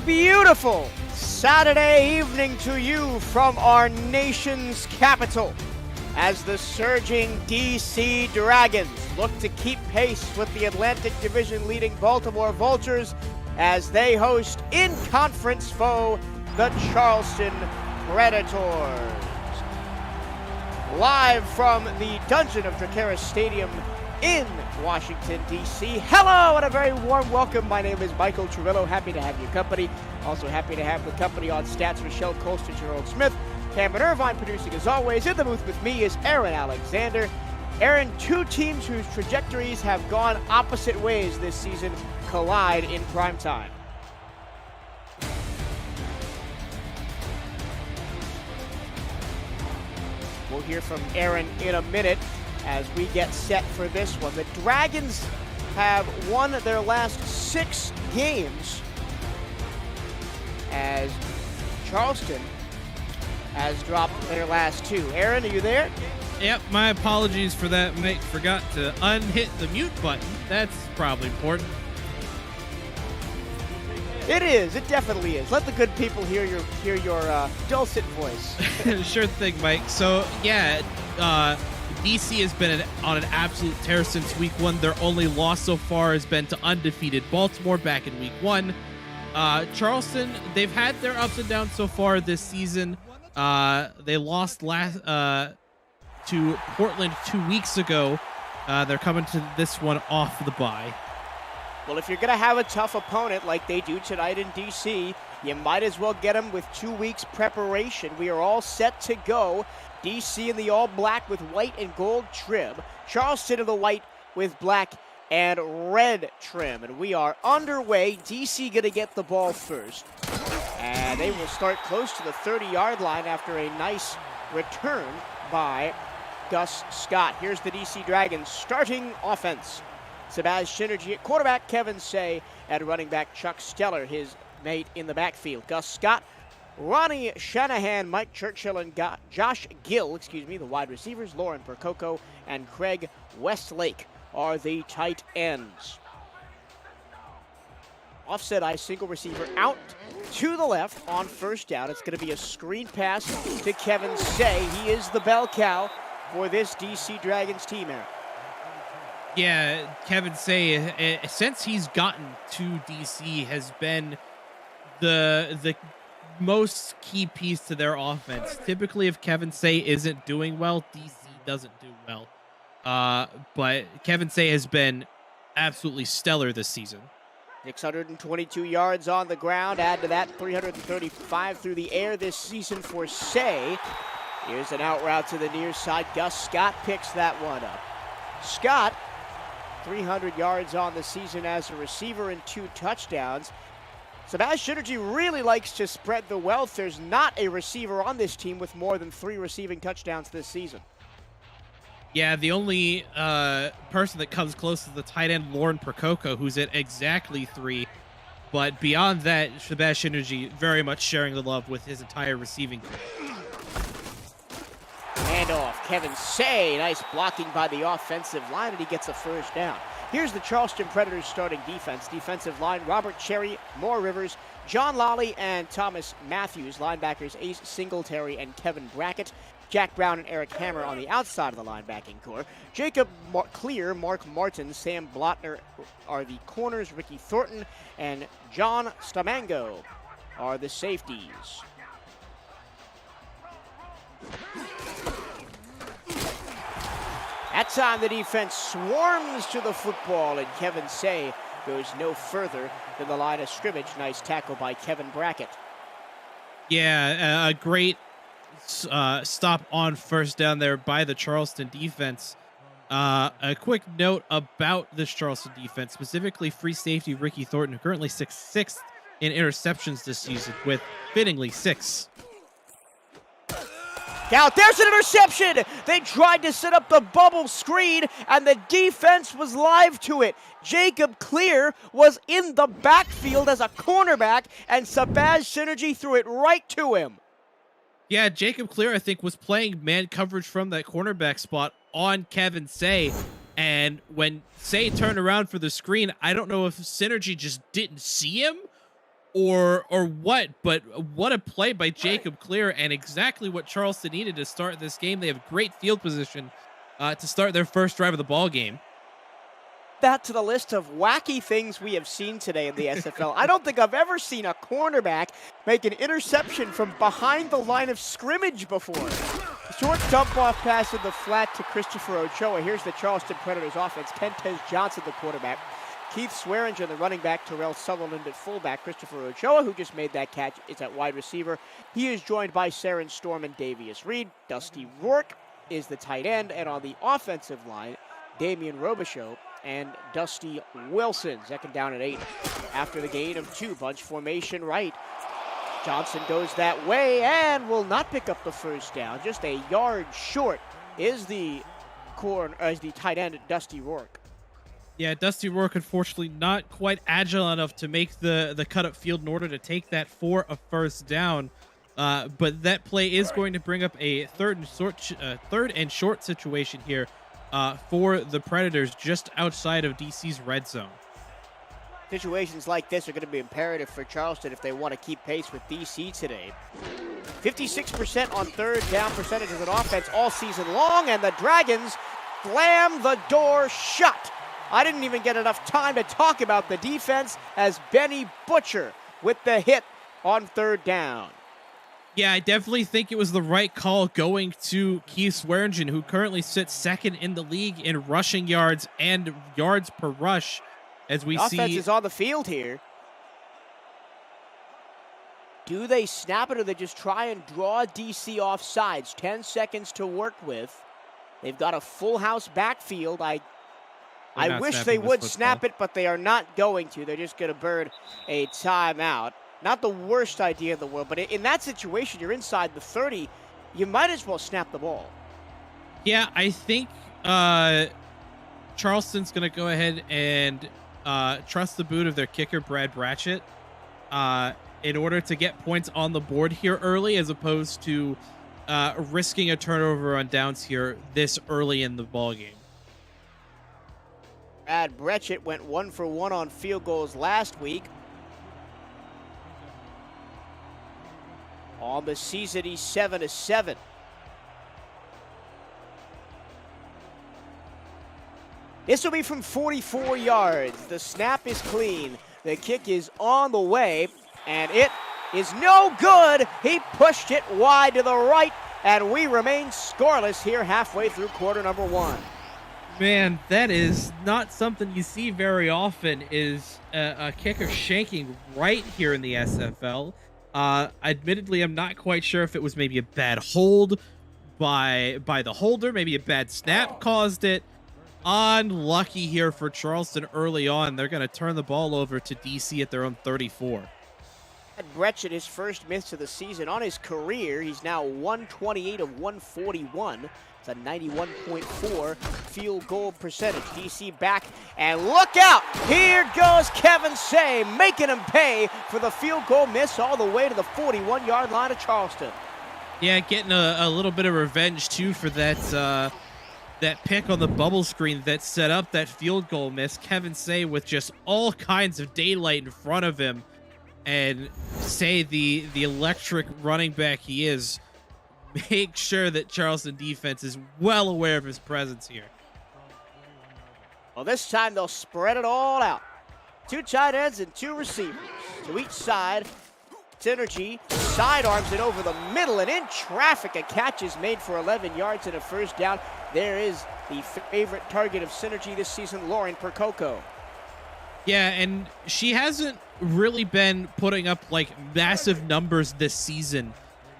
beautiful Saturday evening to you from our nation's capital as the surging DC Dragons look to keep pace with the Atlantic Division leading Baltimore Vultures as they host in-conference foe the Charleston Predators. Live from the Dungeon of Dracarys Stadium in Washington, D.C. Hello and a very warm welcome. My name is Michael Truvillo. Happy to have your company. Also happy to have the company on stats Rochelle Colston, Gerald Smith, Cameron Irvine producing as always. In the booth with me is Aaron Alexander. Aaron, two teams whose trajectories have gone opposite ways this season collide in prime time. We'll hear from Aaron in a minute as we get set for this one. The Dragons have won their last 6 games as Charleston has dropped their last 2. Aaron, are you there? Yep, my apologies for that, mate. Forgot to unhit the mute button. That's probably important. It is. It definitely is. Let the good people hear your dulcet voice. Sure thing, Mike. So, yeah, DC has been on an absolute tear since week 1. Their only loss so far has been to undefeated Baltimore back in week 1. Charleston, they've had their ups and downs so far this season. They lost to Portland 2 weeks ago. They're coming to this one off the bye. Well, if you're going to have a tough opponent like they do tonight in D.C., you might as well get them with 2 weeks preparation. We are all set to go. D.C. in the all-black with white and gold trim. Charleston in the white with black and red trim. And we are underway. D.C. going to get the ball first. And they will start close to the 30-yard line after a nice return by Gus Scott. Here's the D.C. Dragons starting offense. Sebastian Synergy at quarterback, Kevin Say at running back, Chuck Steller, his mate in the backfield. Gus Scott, Ronnie Shanahan, Mike Churchill, and Josh Gill, the wide receivers. Lauren Percoco and Craig Westlake are the tight ends. Offset eye, single receiver out to the left on first down. It's going to be a screen pass to Kevin Say. He is the bell cow for this DC Dragons team, Aaron. Yeah, Kevin Say, since he's gotten to DC, has been the most key piece to their offense. Typically, if Kevin Say isn't doing well, DC doesn't do well. But Kevin Say has been absolutely stellar this season. 622 yards on the ground. Add to that 335 through the air this season for Say. Here's an out route to the near side. Gus Scott picks that one up. Scott, 300 yards on the season as a receiver and 2 touchdowns. Sebastian Synergy really likes to spread the wealth. There's not a receiver on this team with more than 3 receiving touchdowns this season. Yeah, the only person that comes close is the tight end, Lauren Percoco, who's at exactly 3. But beyond that, Sebastian Synergy very much sharing the love with his entire receiving corps. Handoff, Kevin Say, nice blocking by the offensive line, and he gets a first down. Here's the Charleston Predators starting defense. Defensive line, Robert Cherry, Moore Rivers, John Lally, and Thomas Matthews. Linebackers, Ace Singletary and Kevin Brackett. Jack Brown and Eric Hammer on the outside of the linebacking core. Jacob Clear, Mark Martin, Sam Blotner are the corners. Ricky Thornton and John Stamango are the safeties. That time the defense swarms to the football, and Kevin Say goes no further than the line of scrimmage. Nice tackle by Kevin Brackett. Yeah, a great stop on first down there by the Charleston defense. A quick note about this Charleston defense, specifically free safety Ricky Thornton, who currently 6th in interceptions this season with fittingly 6. Out, there's an interception! They tried to set up the bubble screen, and the defense was live to it. Jacob Clear was in the backfield as a cornerback, and Sebastian Synergy threw it right to him. Yeah, Jacob Clear, I think, was playing man coverage from that cornerback spot on Kevin Say, and when Say turned around for the screen, I don't know if Synergy just didn't see him, or what, but what a play by Jacob Clear, and exactly what Charleston needed to start this game. They have great field position to start their first drive of the ball game. That to the list of wacky things we have seen today in the SFL. I don't think I've ever seen a cornerback make an interception from behind the line of scrimmage before. Short dump off pass in the flat to Christopher Ochoa. Here's the Charleston Predators offense. Kentez Johnson, the quarterback. Keith Swearinger, the running back. Terrell Sutherland at fullback. Christopher Ochoa, who just made that catch, is at wide receiver. He is joined by Saren Storm and Davius Reed. Dusty Rourke is the tight end. And on the offensive line, Damian Robichaux and Dusty Wilson. Second down and 8 after the gain of 2. Bunch formation right. Johnson goes that way and will not pick up the first down. Just a yard short is the tight end, Dusty Rourke. Yeah, Dusty Rourke, unfortunately, not quite agile enough to make the cut up field in order to take that for a first down. But that play is going to bring up a third and short situation here for the Predators just outside of DC's red zone. Situations like this are going to be imperative for Charleston if they want to keep pace with DC today. 56% on third down percentage as an offense all season long, and the Dragons slam the door shut. I didn't even get enough time to talk about the defense as Benny Butcher with the hit on third down. Yeah, I definitely think it was the right call going to Keith Swearingen, who currently sits second in the league in rushing yards and yards per rush. As we see, offense is on the field here. Do they snap it or they just try and draw DC off sides? 10 seconds to work with. They've got a full house backfield. I wish they would snap it, but they are not going to. They're just going to burn a timeout. Not the worst idea in the world, but in that situation, you're inside the 30. You might as well snap the ball. Yeah, I think Charleston's going to go ahead and trust the boot of their kicker, Brad Bratchett, in order to get points on the board here early, as opposed to risking a turnover on downs here this early in the ballgame. Brad Bratchett went 1 for 1 on field goals last week. On the season, he's 7-7. This will be from 44 yards. The snap is clean. The kick is on the way, and it is no good. He pushed it wide to the right, and we remain scoreless here halfway through quarter number 1. Man, that is not something you see very often, is a kicker shanking right here in the SFL. Admittedly, I'm not quite sure if it was maybe a bad hold by the holder, maybe a bad snap caused it. Unlucky here for Charleston early on. They're going to turn the ball over to DC at their own 34. Bratchett, his first miss of the season on his career. He's now 128 of 141. It's a 91.4 field goal percentage. DC back, and look out! Here goes Kevin Say, making him pay for the field goal miss all the way to the 41-yard line of Charleston. Yeah, getting a little bit of revenge, too, for that pick on the bubble screen that set up that field goal miss. Kevin Say with just all kinds of daylight in front of him, and Say, the electric running back he is, make sure that Charleston defense is well aware of his presence here. Well, this time they'll spread it all out. 2 tight ends and 2 receivers to each side. Synergy sidearms it over the middle, and in traffic, a catch is made for 11 yards and a first down. There is the favorite target of Synergy this season, Lauren Percoco. Yeah, and she hasn't really been putting up like massive numbers this season.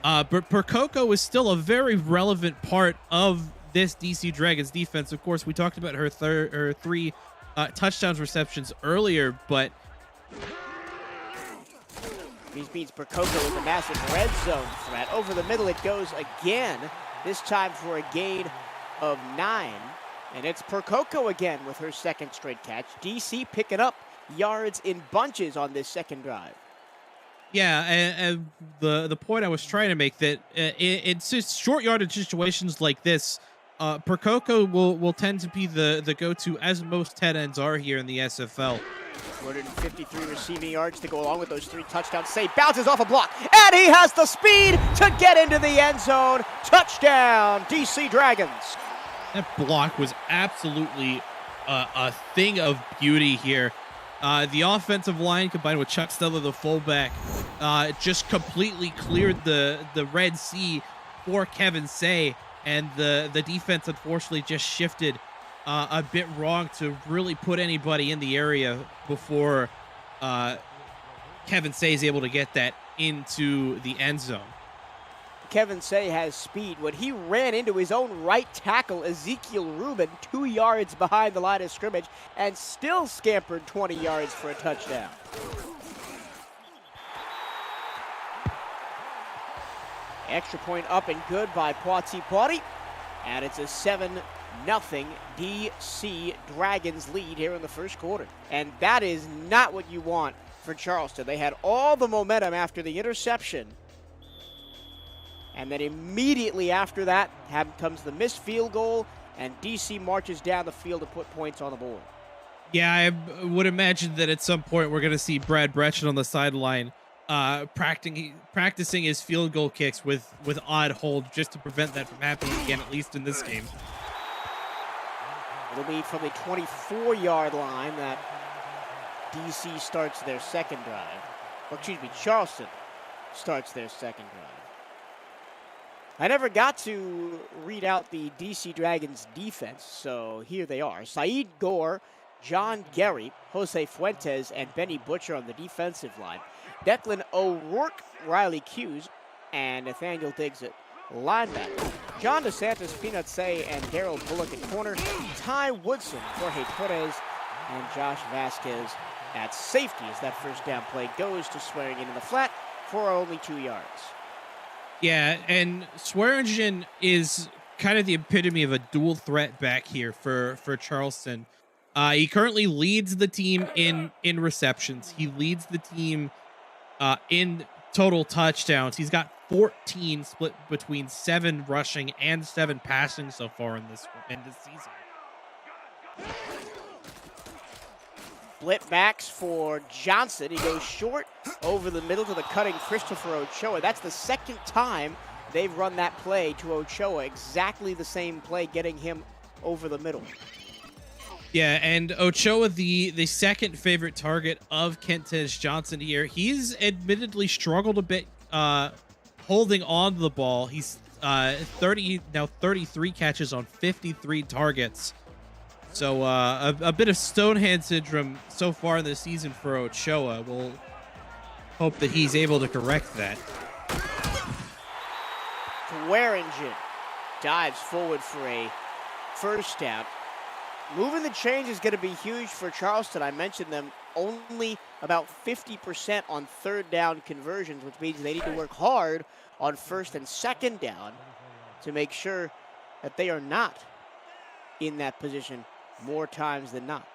But Percoco is still a very relevant part of this DC Dragons defense. Of course, we talked about her 3 touchdowns receptions earlier, but These beats Percoco with a massive red zone threat. Over the middle it goes again, this time for a gain of 9. And it's Percoco again with her second straight catch. DC picking up yards in bunches on this second drive. Yeah, and the point I was trying to make, that it's just short yardage situations like this, Percoco will tend to be the go-to, as most tight ends are here in the SFL. 253 receiving yards to go along with those 3 touchdowns. Say bounces off a block, and he has the speed to get into the end zone. Touchdown, DC Dragons. That block was absolutely a thing of beauty here. The offensive line combined with Chuck Stella, the fullback, just completely cleared the Red Sea for Kevin Say, and the defense unfortunately just shifted a bit wrong to really put anybody in the area before Kevin Say is able to get that into the end zone. Kevin Say has speed. When he ran into his own right tackle, Ezekiel Rubin, 2 yards behind the line of scrimmage, and still scampered 20 yards for a touchdown. Extra point up and good by Poiti Poiti, and it's a 7-0 DC Dragons lead here in the first quarter. And that is not what you want for Charleston. They had all the momentum after the interception, and then immediately after that comes the missed field goal, and DC marches down the field to put points on the board. Yeah, I would imagine that at some point we're going to see Brad Brechen on the sideline practicing his field goal kicks with odd holds just to prevent that from happening again, at least in this game. It'll be from the 24-yard line that DC starts their second drive. Or excuse me, Charleston starts their second drive. I never got to read out the DC Dragons defense, so here they are. Saeed Gore, John Gary, Jose Fuentes, and Benny Butcher on the defensive line. Declan O'Rourke, Riley Hughes, and Nathaniel Diggs at linebacker. John DeSantis, Peanut Say, and Daryl Bullock at corner. Ty Woodson, Jorge Torres, and Josh Vasquez at safety as that first down play goes to Swearingen in the flat for only 2 yards. Yeah, and Swearingen is kind of the epitome of a dual threat back here for Charleston. He currently leads the team in receptions. He leads the team in total touchdowns. He's got 14 split between 7 rushing and 7 passing so far in this season. Split backs for Johnson. He goes short over the middle to the cutting Christopher Ochoa. That's the second time they've run that play to Ochoa. Exactly the same play, getting him over the middle. Yeah, and Ochoa, the second favorite target of Kentez Johnson here. He's admittedly struggled a bit holding on to the ball. He's 33 catches on 53 targets. So a bit of Stonehand syndrome so far in the season for Ochoa. We'll hope that he's able to correct that. Swearingen dives forward for a first down. Moving the chains is going to be huge for Charleston. I mentioned them only about 50% on third down conversions, which means they need to work hard on first and second down to make sure that they are not in that position more times than not.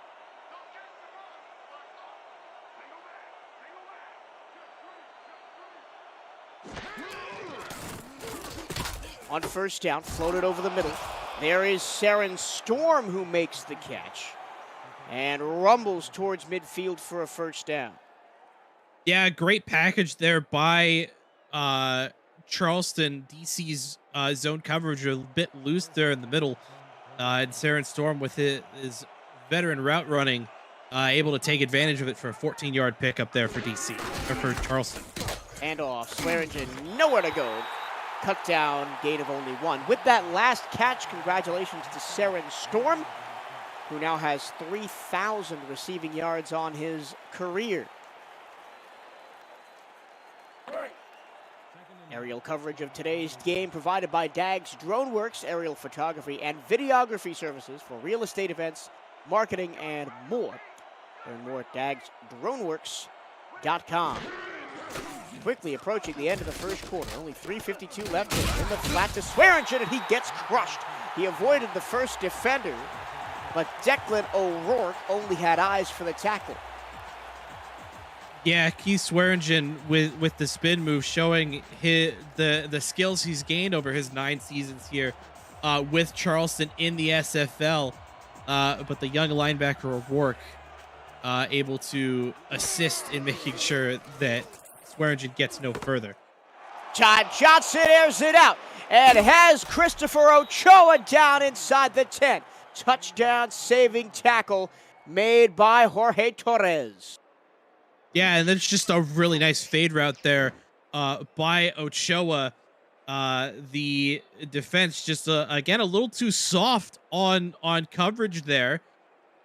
On first down, floated over the middle. There is Saren Storm who makes the catch and rumbles towards midfield for a first down. Yeah, great package there by Charleston. DC's zone coverage a bit loose there in the middle. And Saren Storm with his veteran route running, able to take advantage of it for a 14-yard pickup there for DC, or for Charleston. Handoff, Swearingen, nowhere to go. Cut down, gain of only 1. With that last catch, congratulations to Saren Storm, who now has 3,000 receiving yards on his career. Aerial coverage of today's game provided by Dags DroneWorks, aerial photography and videography services for real estate events, marketing, and more. Learn more at dagsdroneworks.com. Quickly approaching the end of the first quarter. Only 3:52 left in the flat to Swearingen, and he gets crushed. He avoided the first defender, but Declan O'Rourke only had eyes for the tackle. Yeah, Keith Swearingen with the spin move, showing the skills he's gained over his 9 seasons here with Charleston in the SFL. But the young linebacker O'Rourke able to assist in making sure that Swearingen gets no further. John Johnson airs it out and has Christopher Ochoa down inside the 10. Touchdown saving tackle made by Jorge Torres. Yeah, and that's just a really nice fade route there by Ochoa. The defense just, again, a little too soft on coverage there.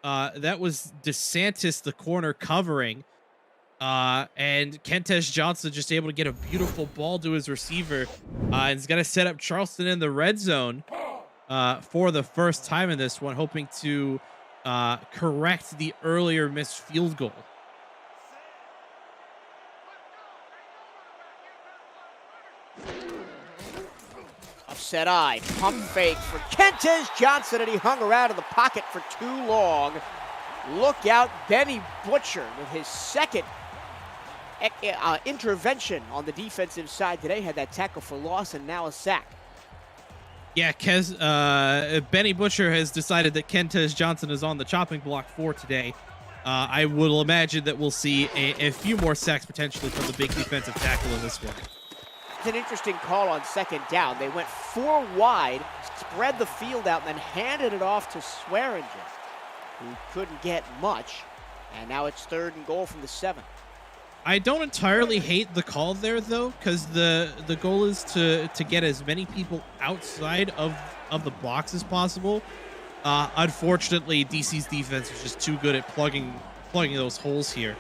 That was DeSantis, the corner, covering. And Kentes Johnson just able to get a beautiful ball to his receiver. And he's going to set up Charleston in the red zone for the first time in this one, hoping to correct the earlier missed field goal. Upset eye, pump fake for Kentes Johnson, and he hung around in the pocket for too long. Look out, Benny Butcher with his second intervention on the defensive side today. Had that tackle for loss and now a sack. Yeah, Benny Butcher has decided that Kentes Johnson is on the chopping block for today. I will imagine that we'll see a few more sacks potentially from the big defensive tackle in this one. It's an interesting call on second down. They went 4 wide, spread the field out, and then handed it off to Swearingen, who couldn't get much. And now it's 3rd and goal from the 7. I don't entirely hate the call there, though, because the goal is to get as many people outside of the box as possible. Unfortunately, DC's defense is just too good at plugging those holes here.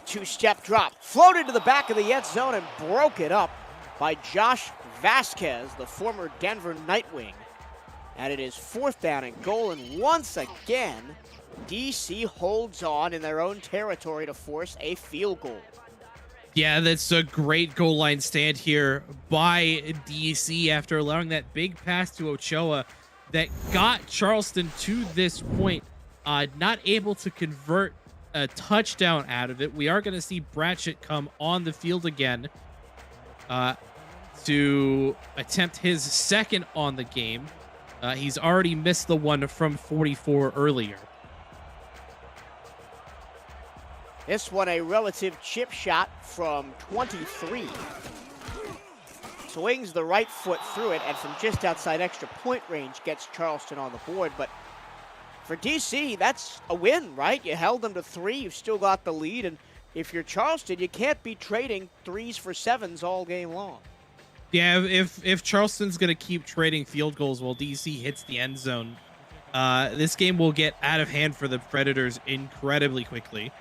2-step drop, floated to the back of the end zone and broke it up by Josh Vasquez, the former Denver Nightwing. And it is 4th down and goal, and once again, DC holds on in their own territory to force a field goal. Yeah, that's a great goal line stand here by DC after allowing that big pass to Ochoa that got Charleston to this point. Not able to convert a touchdown out of it. We are going to see Bratchett come on the field again to attempt his second on the game. He's already missed the one from 44 earlier. This one a relative chip shot from 23. Swings the right foot through it, and from just outside extra point range gets Charleston on the board. But for DC, that's a win, right? You held them to 3. You've still got the lead. And if you're Charleston, you can't be trading 3s for 7s all game long. Yeah, if Charleston's going to keep trading field goals while DC hits the end zone, this game will get out of hand for the Predators incredibly quickly.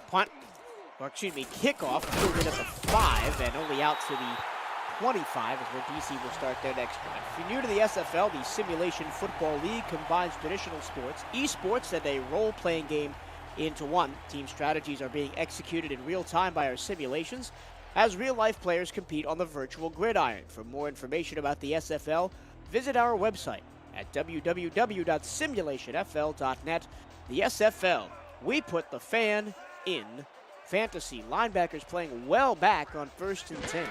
Punt, or excuse me, kickoff, pulled in at the 5 and only out to the 25 is where DC will start their next drive. If you're new to the SFL, the Simulation Football League combines traditional sports, esports, and a role-playing game into one. Team strategies are being executed in real time by our simulations as real-life players compete on the virtual gridiron. For more information about the SFL, visit our website at www.simulationfl.net. The SFL, we put the fan in fantasy. Linebackers playing well back on 1st and 10.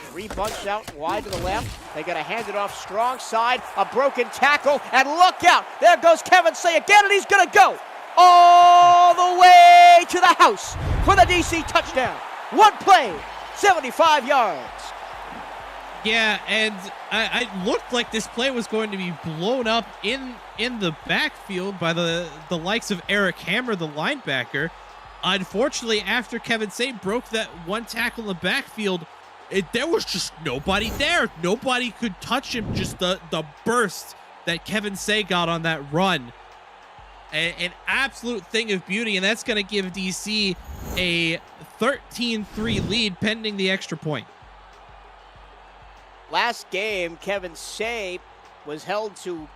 3 bunch out wide to the left. They got to hand it off strong side. A broken tackle, and look out. There goes Kevin Say again, and he's going to go all the way to the house for the DC touchdown. One play, 75 yards. Yeah, and I looked like this play was going to be blown up in the backfield by the likes of Eric Hammer, the linebacker. Unfortunately, after Kevin Say broke that one tackle in the backfield, there was just nobody there. Nobody could touch him. Just the burst that Kevin Say got on that run. An absolute thing of beauty, and that's going to give DC a 13-3 lead pending the extra point. Last game, Kevin Say was held to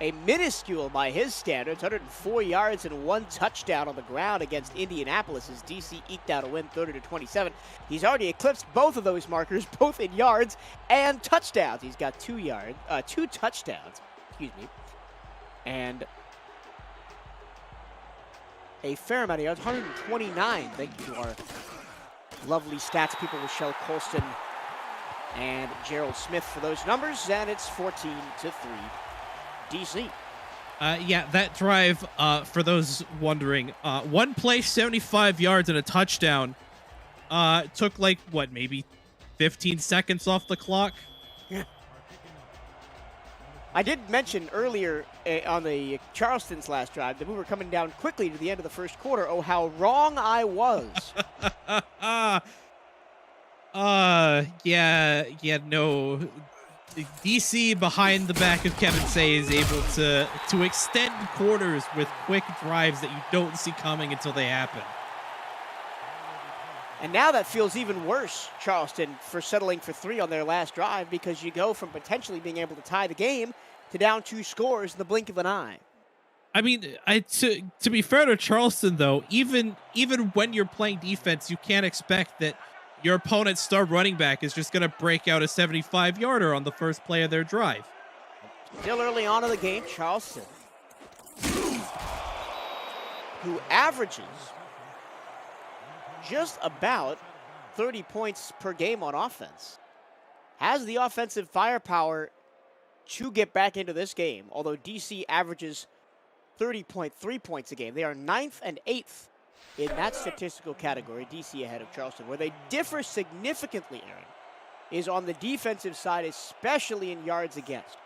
a minuscule, by his standards, 104 yards and 1 touchdown on the ground against Indianapolis as DC eked out a win 30-27. He's already eclipsed both of those markers, both in yards and touchdowns. He's got 2 touchdowns, and a fair amount of yards, 129, thank you to our Lovely stats people, Michelle Colston and Gerald Smith for those numbers, and it's 14-3 DC. Yeah, that drive, for those wondering, one play, 75 yards and a touchdown. Took like, what, maybe 15 seconds off the clock? Yeah. I did mention earlier on the Charleston's last drive that we were coming down quickly to the end of the first quarter. Oh, how wrong I was. No. DC behind the back of Kevin Say is able to extend quarters with quick drives that you don't see coming until they happen. And now that feels even worse, Charleston, for settling for 3 on their last drive, because you go from potentially being able to tie the game to down 2 scores in the blink of an eye. I mean, to be fair to Charleston, though, even when you're playing defense, you can't expect that your opponent's star running back is just going to break out a 75-yarder on the first play of their drive. Still early on in the game, Charleston, who averages just about 30 points per game on offense, has the offensive firepower to get back into this game, although DC averages 30.3 points a game. They are 9th and 8th in that statistical category, DC ahead of Charleston. Where they differ significantly, Aaron, is on the defensive side, especially in yards against.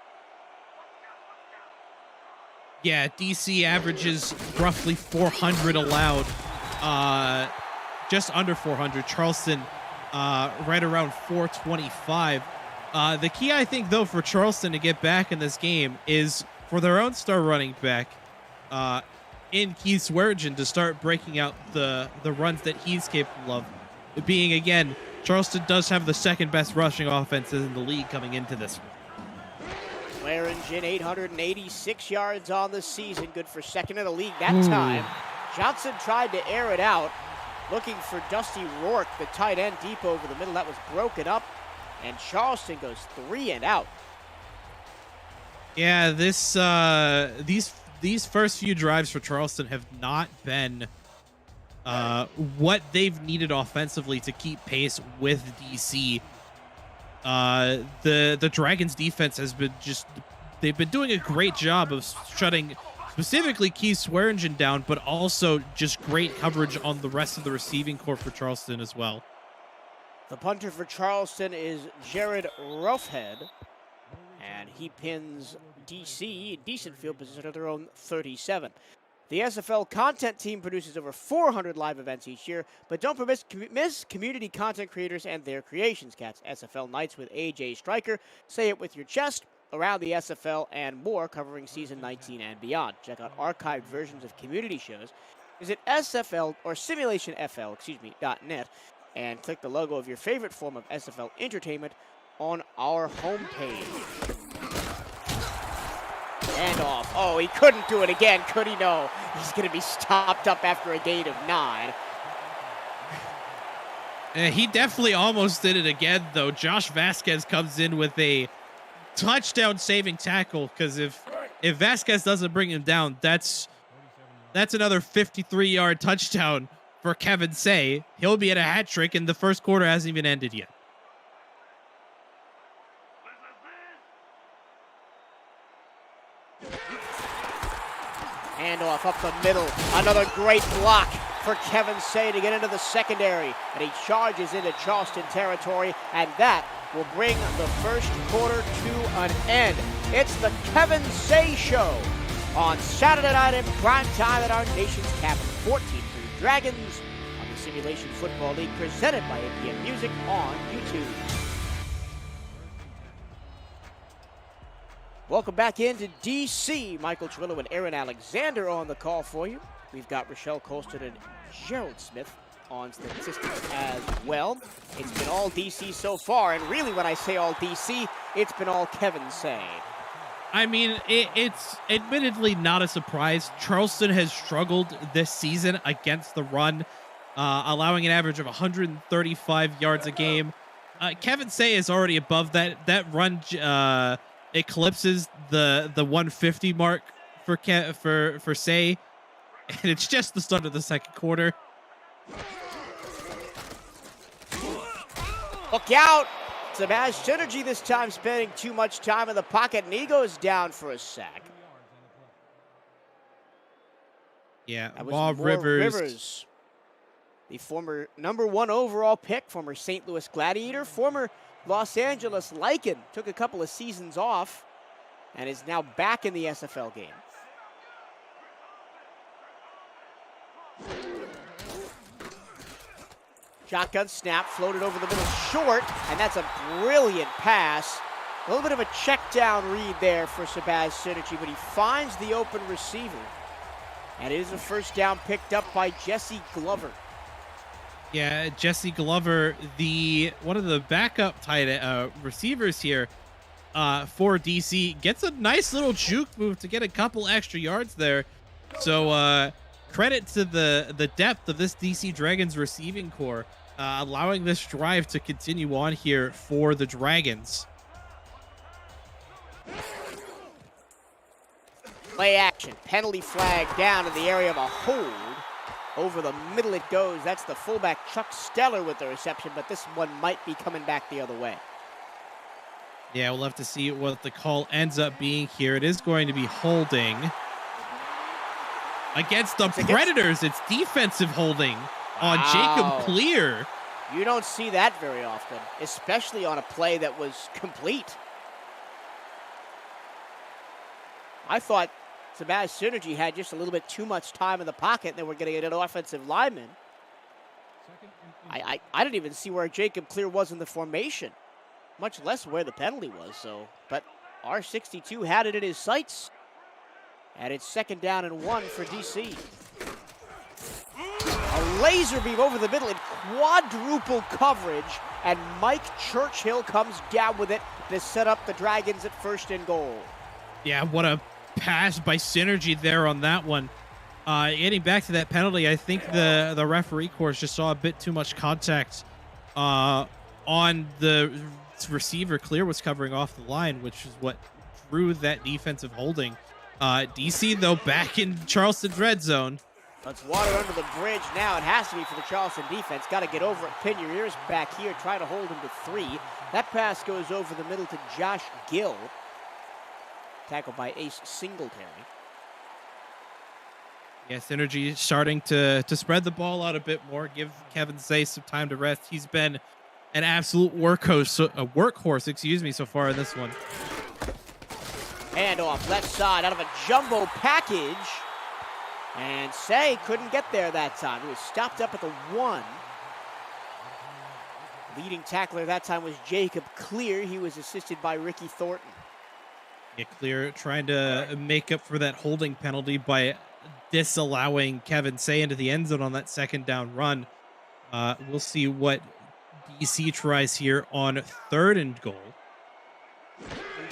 Yeah, DC averages roughly 400 allowed, just under 400. Charleston, right around 425. The key, I think, though, for Charleston to get back in this game is for their own star running back, in Keith Swearinger, to start breaking out the runs that he's capable of. Being, again, Charleston does have the second best rushing offenses in the league coming into this one. Swearinger, 886 yards on the season, good for second in the league that time. Johnson tried to air it out, looking for Dusty Rourke, the tight end, deep over the middle. That was broken up, and Charleston goes 3 and out. Yeah, these first few drives for Charleston have not been what they've needed offensively to keep pace with DC. The Dragons defense has been they've been doing a great job of shutting specifically Keith Swearinger down, but also just great coverage on the rest of the receiving corps for Charleston as well. The punter for Charleston is Jared Roughhead, and he pins DC in decent field position at their own 37. The SFL content team produces over 400 live events each year, but don't miss community content creators and their creations. Catch SFL Nights with AJ Stryker, Say It With Your Chest, Around the SFL, and more, covering season 19 and beyond. Check out archived versions of community shows. Visit SFL or Simulationfl.net and click the logo of your favorite form of SFL entertainment on our homepage. And off. Oh, he couldn't do it again, could he? No. He's going to be stopped up after a gain of 9. He definitely almost did it again, though. Josh Vasquez comes in with a touchdown-saving tackle, because if Vasquez doesn't bring him down, that's another 53-yard touchdown for Kevin Say. He'll be at a hat trick, and the first quarter hasn't even ended yet. Handoff up the middle. Another great block for Kevin Say to get into the secondary. And he charges into Charleston territory, and that will bring the first quarter to an end. It's the Kevin Say Show on Saturday night in prime time at our nation's capital. 14-3 Dragons on the Simulation Football League, presented by APM Music on YouTube. Welcome back into DC. Michael Trillo and Aaron Alexander on the call for you. We've got Rochelle Colston and Gerald Smith on statistics as well. It's been all DC so far, and really when I say all DC, it's been all Kevin Say. I mean, it's admittedly not a surprise. Charleston has struggled this season against the run, allowing an average of 135 yards a game. Kevin Say is already above that. That run eclipses the 150 mark for Say, and it's just the start of the second quarter. Look out! Sabaz Synergy this time spending too much time in the pocket, and he goes down for a sack. Yeah, That was Bob more Rivers. The former #1 overall pick, former St. Louis Gladiator, former Los Angeles Lycan, took a couple of seasons off and is now back in the SFL game. Shotgun snap, floated over the middle, short, and that's a brilliant pass. A little bit of a check down read there for Sabaz Synergy, but he finds the open receiver. And it is a first down picked up by Jesse Glover. Yeah, Jesse Glover, one of the backup tight receivers here for DC, gets a nice little juke move to get a couple extra yards there. So credit to the depth of this DC Dragons receiving core, allowing this drive to continue on here for the Dragons. Play action, penalty flag down in the area of a hold. Over the middle it goes. That's the fullback Chuck Steller with the reception, but this one might be coming back the other way. Yeah, we'll have to see what the call ends up being here. It is going to be holding against the Predators. It's defensive holding on Jacob Clear. You don't see that very often, especially on a play that was complete. I thought Sabaz Synergy had just a little bit too much time in the pocket, and then we're going to get an offensive lineman. I didn't even see where Jacob Clear was in the formation, much less where the penalty was. But R62 had it in his sights, and it's 2nd down and 1 for DC. A laser beam over the middle in quadruple coverage, and Mike Churchill comes down with it to set up the Dragons at 1st and goal. Yeah, what a pass by Synergy there on that one. Getting back to that penalty, I think the referee course just saw a bit too much contact on the receiver. Clear was covering off the line, which is what drew that defensive holding. DC, though, back in Charleston's red zone. That's water under the bridge now. It has to be for the Charleston defense. Got to get over it. Pin your ears back here. Try to hold him to 3. That pass goes over the middle to Josh Gill. Tackled by Ace Singletary. Yeah, Synergy starting to spread the ball out a bit more, give Kevin Say some time to rest. He's been an absolute workhorse, so far in this one. And off left side out of a jumbo package. And Say couldn't get there that time. He was stopped up at the 1. Leading tackler that time was Jacob Clear. He was assisted by Ricky Thornton. Yeah, Clear trying to make up for that holding penalty by disallowing Kevin Say into the end zone on that 2nd down run. We'll see what DC tries here on 3rd and goal.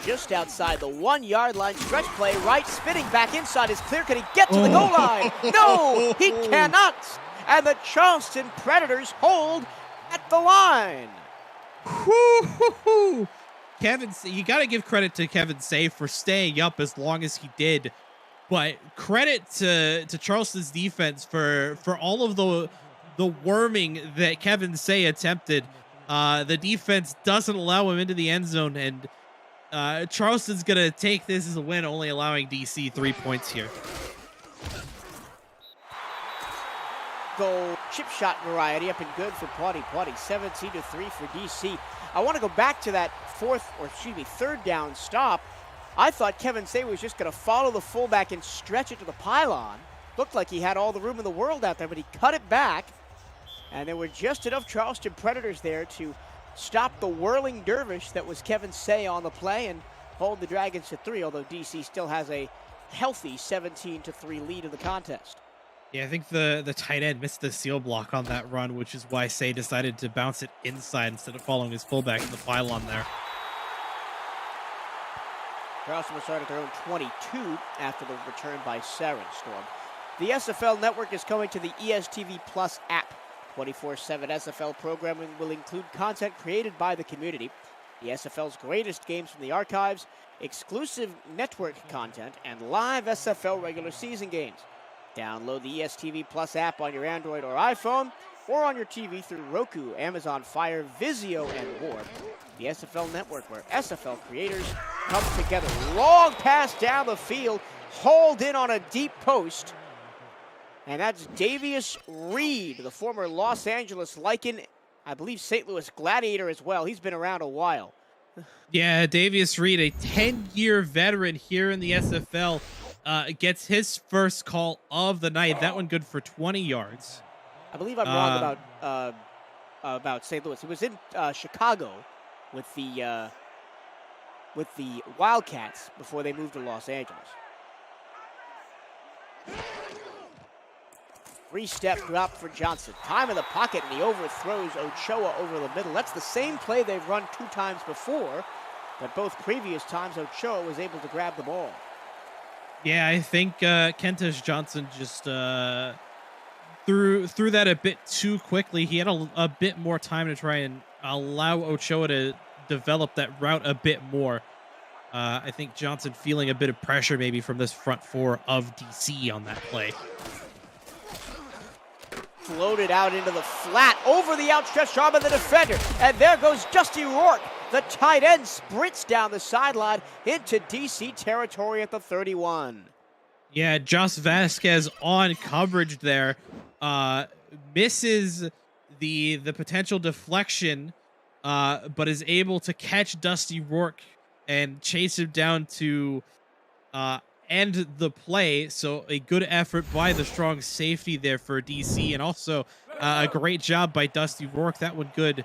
Just outside the 1-yard line, stretch play, right, spinning back inside is Clear. Can he get to the goal line? No, he cannot. And the Charleston Predators hold at the line. Woo-hoo-hoo. You got to give credit to Kevin Say for staying up as long as he did, but credit to Charleston's defense for all of the worming that Kevin Say attempted. The defense doesn't allow him into the end zone, and Charleston's gonna take this as a win, only allowing DC 3 points here. Goal chip shot variety up and good for Putty. 17-3 for DC. I want to go back to that 3rd down stop. I thought Kevin Say was just going to follow the fullback and stretch it to the pylon. Looked like he had all the room in the world out there, but he cut it back. And there were just enough Charleston Predators there to stop the whirling dervish that was Kevin Say on the play and hold the Dragons to 3, although DC still has a healthy 17-3 lead in the contest. Yeah, I think the tight end missed the seal block on that run, which is why Say decided to bounce it inside instead of following his fullback in the pylon there. Charleston will start at their own 22 after the return by Saren Storm. The SFL network is coming to the ESTV Plus app. 24/7 SFL programming will include content created by the community, the SFL's greatest games from the archives, exclusive network content, and live SFL regular season games. Download the ESTV Plus app on your Android or iPhone or on your TV through Roku, Amazon Fire, Vizio, and more. The SFL network, where SFL creators come together. Long pass down the field, hauled in on a deep post. And that's Davius Reed, the former Los Angeles Lycan, I believe St. Louis Gladiator as well. He's been around a while. Yeah, Davius Reed, a 10-year veteran here in the SFL, gets his first call of the night. That one good for 20 yards. I believe I'm wrong about St. Louis. He was in Chicago with the Wildcats before they moved to Los Angeles. Three-step drop for Johnson. Time in the pocket, and he overthrows Ochoa over the middle. That's the same play they've run 2 times before, but both previous times Ochoa was able to grab the ball. Yeah, I think Kentish Johnson just threw that a bit too quickly. He had a bit more time to try and allow Ochoa to develop that route a bit more. I think Johnson feeling a bit of pressure maybe from this front four of DC on that play. Floated out into the flat, over the outstretched arm of the defender. And there goes Dusty Rourke. The tight end sprints down the sideline into DC territory at the 31. Yeah, Josh Vasquez on coverage there. Misses the potential deflection, but is able to catch Dusty Rourke and chase him down to end the play. So a good effort by the strong safety there for DC, and also a great job by Dusty Rourke. That one good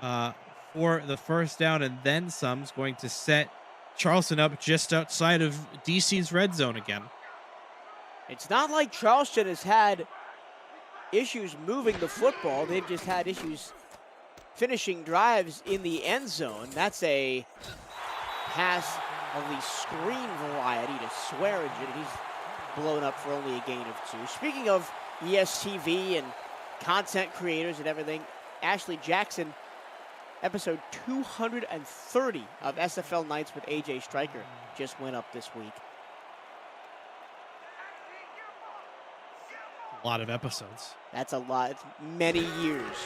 for the first down and then some. Is going to set Charleston up just outside of DC's red zone again. It's not like Charleston has had issues moving the football. They've just had issues finishing drives in the end zone. That's a pass of the screen variety to Swearingen, and he's blown up for only a gain of 2. Speaking of ESTV and content creators and everything, Ashley Jackson, episode 230 of SFL Nights with AJ Stryker just went up this week. A lot of episodes. That's a lot. It's many years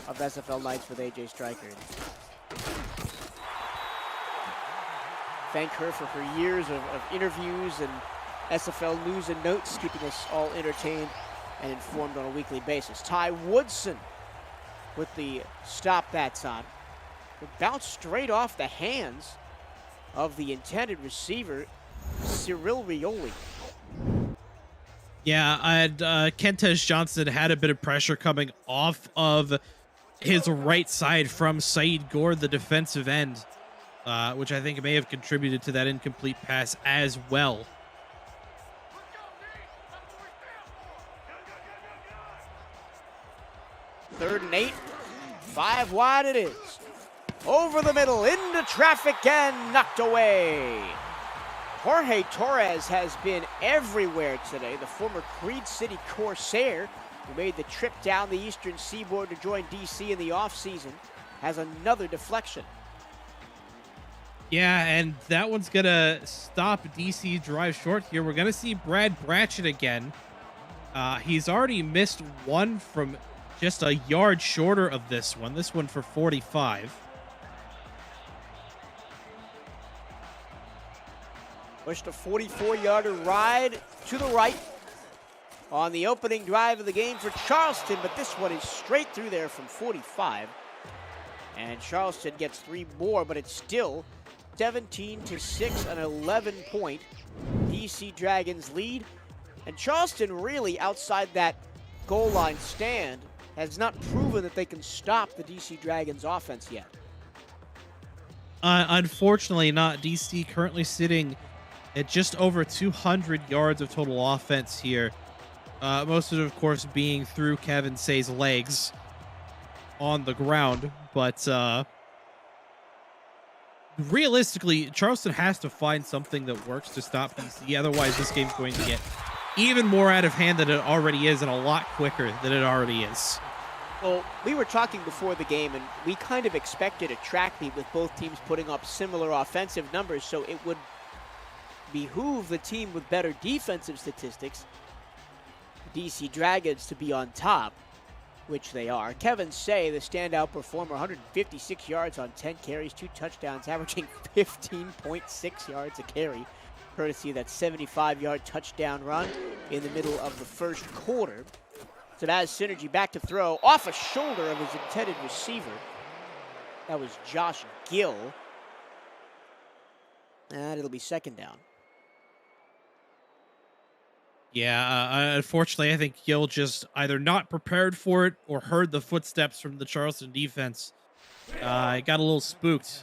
of SFL Nights with AJ Stryker. Thank her for her years of interviews and SFL news and notes, keeping us all entertained and informed on a weekly basis. Ty Woodson with the stop that time. It bounced straight off the hands of the intended receiver, Cyril Rioli. Yeah, Kentish Johnson had a bit of pressure coming off of his right side from Saeed Gore, the defensive end, which I think may have contributed to that incomplete pass as well. Third and 8, 5 wide it is. Over the middle, into traffic and knocked away. Jorge Torres has been everywhere today. The former Creed City Corsair, who made the trip down the eastern seaboard to join DC in the offseason, has another deflection. Yeah, and that one's going to stop DC drive short here. We're going to see Brad Bratchett again. He's already missed one from just a yard shorter of this one. This one for 45. Pushed a 44-yarder ride to the right on the opening drive of the game for Charleston, but this one is straight through there from 45. And Charleston gets 3 more, but it's still 17-6, an 11-point DC Dragons lead. And Charleston really, outside that goal line stand, has not proven that they can stop the DC Dragons offense yet. Unfortunately not. DC currently sitting at just over 200 yards of total offense here. Most of it, of course, being through Kevin Say's legs on the ground. But realistically, Charleston has to find something that works to stop DC. Otherwise, this game's going to get even more out of hand than it already is, and a lot quicker than it already is. Well, we were talking before the game, and we kind of expected a track meet with both teams putting up similar offensive numbers, so it would behoove the team with better defensive statistics, DC Dragons, to be on top. which they are. Kevin Say, the standout performer, 156 yards on 10 carries, 2 touchdowns, averaging 15.6 yards a carry, courtesy of that 75-yard touchdown run in the middle of the first quarter. So that is Synergy back to throw off a shoulder of his intended receiver. That was Josh Gill. And it'll be second down. Yeah, unfortunately, I think Gill just either not prepared for it or heard the footsteps from the Charleston defense. Got a little spooked.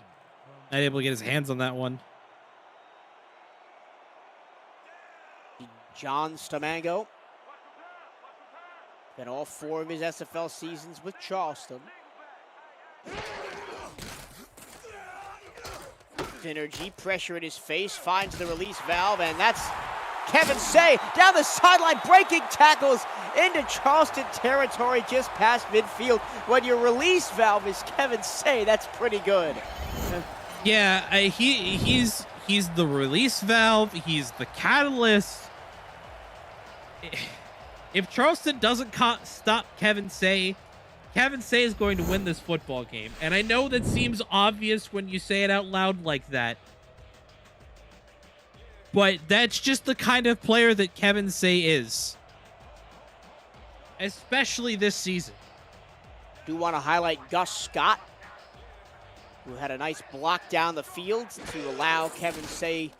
Not able to get his hands on that one. John Stamango. Been all 4 of his SFL seasons with Charleston. Synergy, pressure in his face, finds the release valve, and that's Kevin Say down the sideline, breaking tackles into Charleston territory just past midfield. When your release valve is Kevin Say, that's pretty good. Yeah, he's the release valve. He's the catalyst. If Charleston doesn't stop Kevin Say is going to win this football game. And I know that seems obvious when you say it out loud like that. But that's just the kind of player that Kevin Say is. Especially this season. Do want to highlight Gus Scott, who had a nice block down the field to allow Kevin Say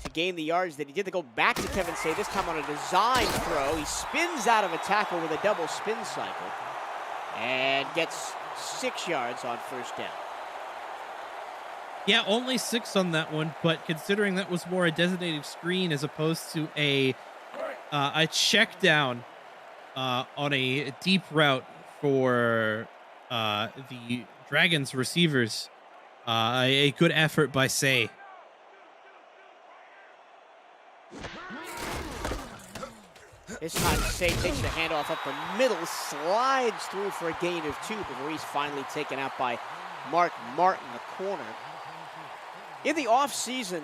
to gain the yards that he did. To go back to Kevin Say, this time on a design throw. He spins out of a tackle with a double spin cycle and gets 6 yards on first down. Yeah, only 6 on that one, but considering that was more a designated screen as opposed to a check down on a deep route for the Dragons receivers, a good effort by Say. This time, Say takes the handoff up the middle, slides through for a gain of 2 before he's finally taken out by Mark Martin, the corner. In the offseason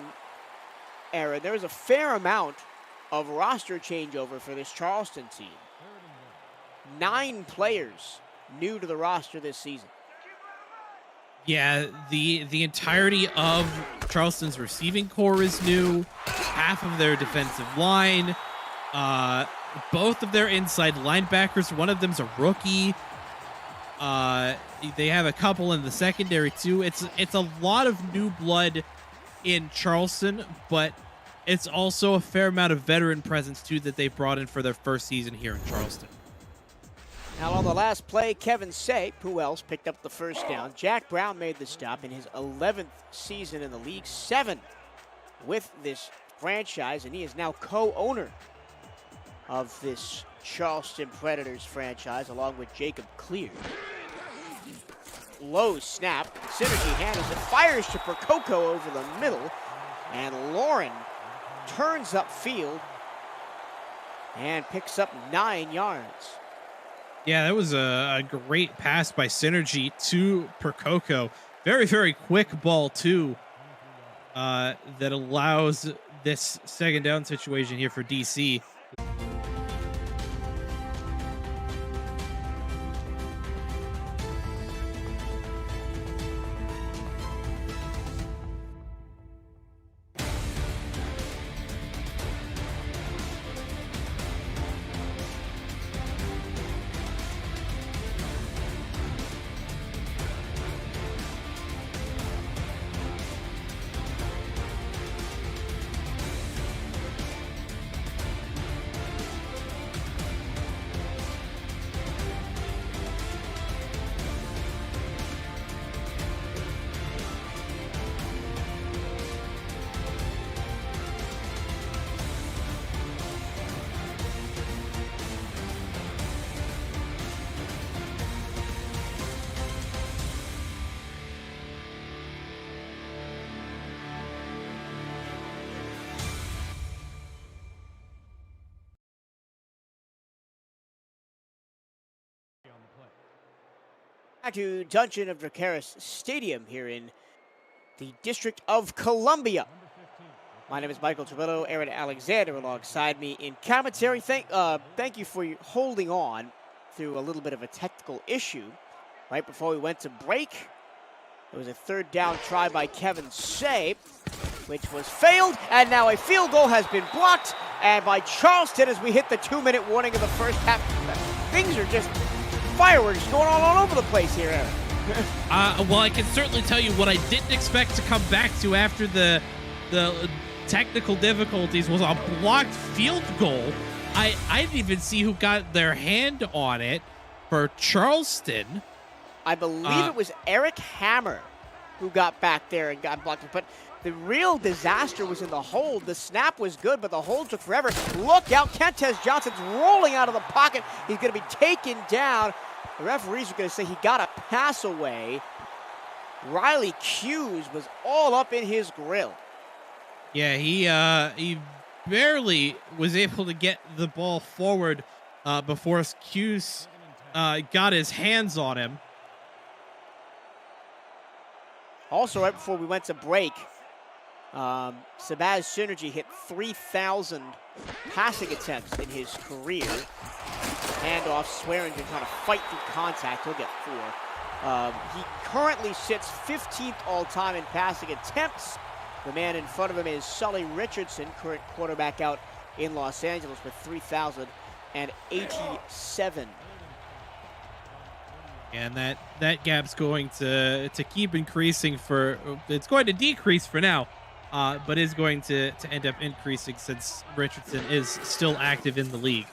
era, there was a fair amount of roster changeover for this Charleston team. 9 players new to the roster this season. Yeah, the entirety of Charleston's receiving core is new. Half of their defensive line. Both of their inside linebackers. One of them's a rookie. They have a couple in the secondary too. It's a lot of new blood in Charleston, but it's also a fair amount of veteran presence too that they brought in for their first season here in Charleston. Now on the last play, Kevin Say, who else picked up the first down? Jack Brown made the stop in his 11th season in the league, 7 with this franchise, and he is now co-owner of this Charleston Predators franchise, along with Jacob Clear. Low snap, Synergy handles it, fires to Percoco over the middle, and Lauren turns upfield and picks up 9 yards. Yeah, that was a great pass by Synergy to Percoco. Very, very quick ball, too, that allows this second down situation here for DC. Back to Dungeon of Dracarys Stadium here in the District of Columbia. My name is Michael Trujillo, Aaron Alexander alongside me in commentary. Thank you for holding on through a little bit of a technical issue. Right before we went to break, it was a third down try by Kevin Say, which was failed, and now a field goal has been blocked, and by Charleston as we hit the 2-minute warning of the first half. Things are just fireworks going on all over the place here, Eric. Well, I can certainly tell you what I didn't expect to come back to after the technical difficulties was a blocked field goal. I didn't even see who got their hand on it for Charleston. I believe it was Eric Hammer who got back there and got blocked. But the real disaster was in the hold. The snap was good, but the hold took forever. Look out, Kentez Johnson's rolling out of the pocket. He's going to be taken down. The referees are going to say he got a pass away. Riley Hughes was all up in his grill. Yeah, he barely was able to get the ball forward before Hughes got his hands on him. Also, right before we went to break, Sabaz Synergy hit 3,000 passing attempts in his career. Handoff, Swearinger trying to fight through contact. He'll get 4. He currently sits 15th all-time in passing attempts. The man in front of him is Sully Richardson, current quarterback out in Los Angeles with 3,087. And that gap's going to keep increasing it's going to decrease for now, but is going to end up increasing since Richardson is still active in the league.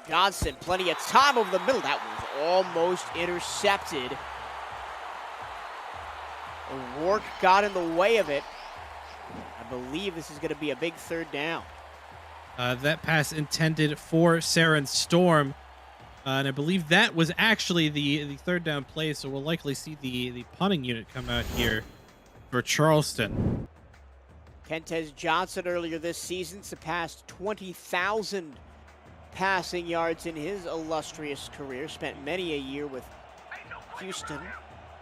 Johnson, plenty of time over the middle. That was almost intercepted. O'Rourke got in the way of it. I believe this is going to be a big third down. That pass intended for Saren Storm. And I believe that was actually the third down play, so we'll likely see the punting unit come out here for Charleston. Kentez Johnson earlier this season surpassed 20,000 passing yards in his illustrious career. Spent many a year with Houston,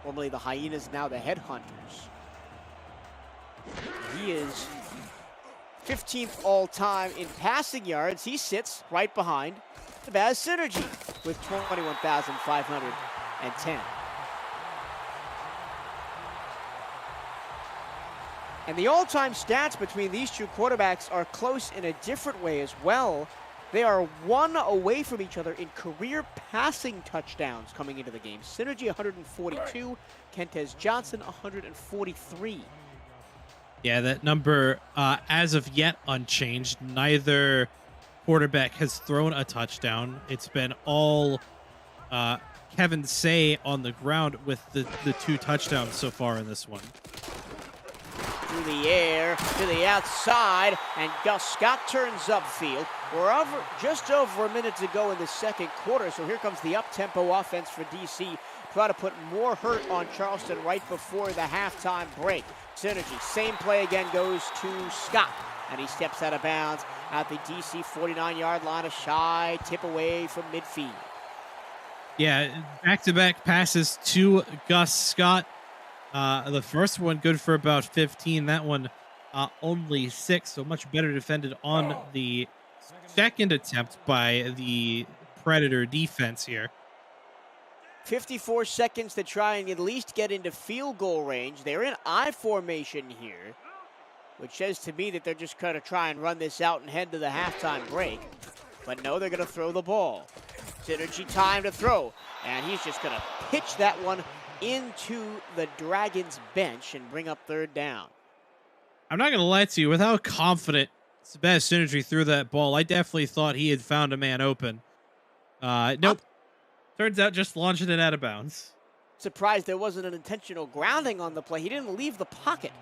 formerly the Hyenas, now the Headhunters. He is 15th all-time in passing yards. He sits right behind Sabaz Synergy with 21,510. And the all-time stats between these two quarterbacks are close in a different way as well. They are 1 away from each other in career passing touchdowns coming into the game. Synergy 142, Kentez Johnson 143. Yeah, that number as of yet unchanged. Neither quarterback has thrown a touchdown. It's been all Kevin Say on the ground with the 2 touchdowns so far in this one. Through the air, to the outside, and Gus Scott turns upfield. We're just over a minute to go in the second quarter, so here comes the up-tempo offense for DC. Try to put more hurt on Charleston right before the halftime break. Synergy, same play again, goes to Scott, and he steps out of bounds at the DC 49-yard line, a shy tip away from midfield. Yeah, back-to-back passes to Gus Scott. The first one good for about 15. That one only 6, so much better defended on the second attempt by the Predator defense here. 54 seconds to try and at least get into field goal range. They're in I formation here, which says to me that they're just going to try and run this out and head to the halftime break. But no, they're going to throw the ball. Synergy time to throw, and he's just going to pitch that one into the Dragons bench and bring up third down. I'm not going to lie to you. With how confident Sabaz Synergy threw that ball, I definitely thought he had found a man open. Nope. Turns out just launching it out of bounds. Surprised there wasn't an intentional grounding on the play. He didn't leave the pocket.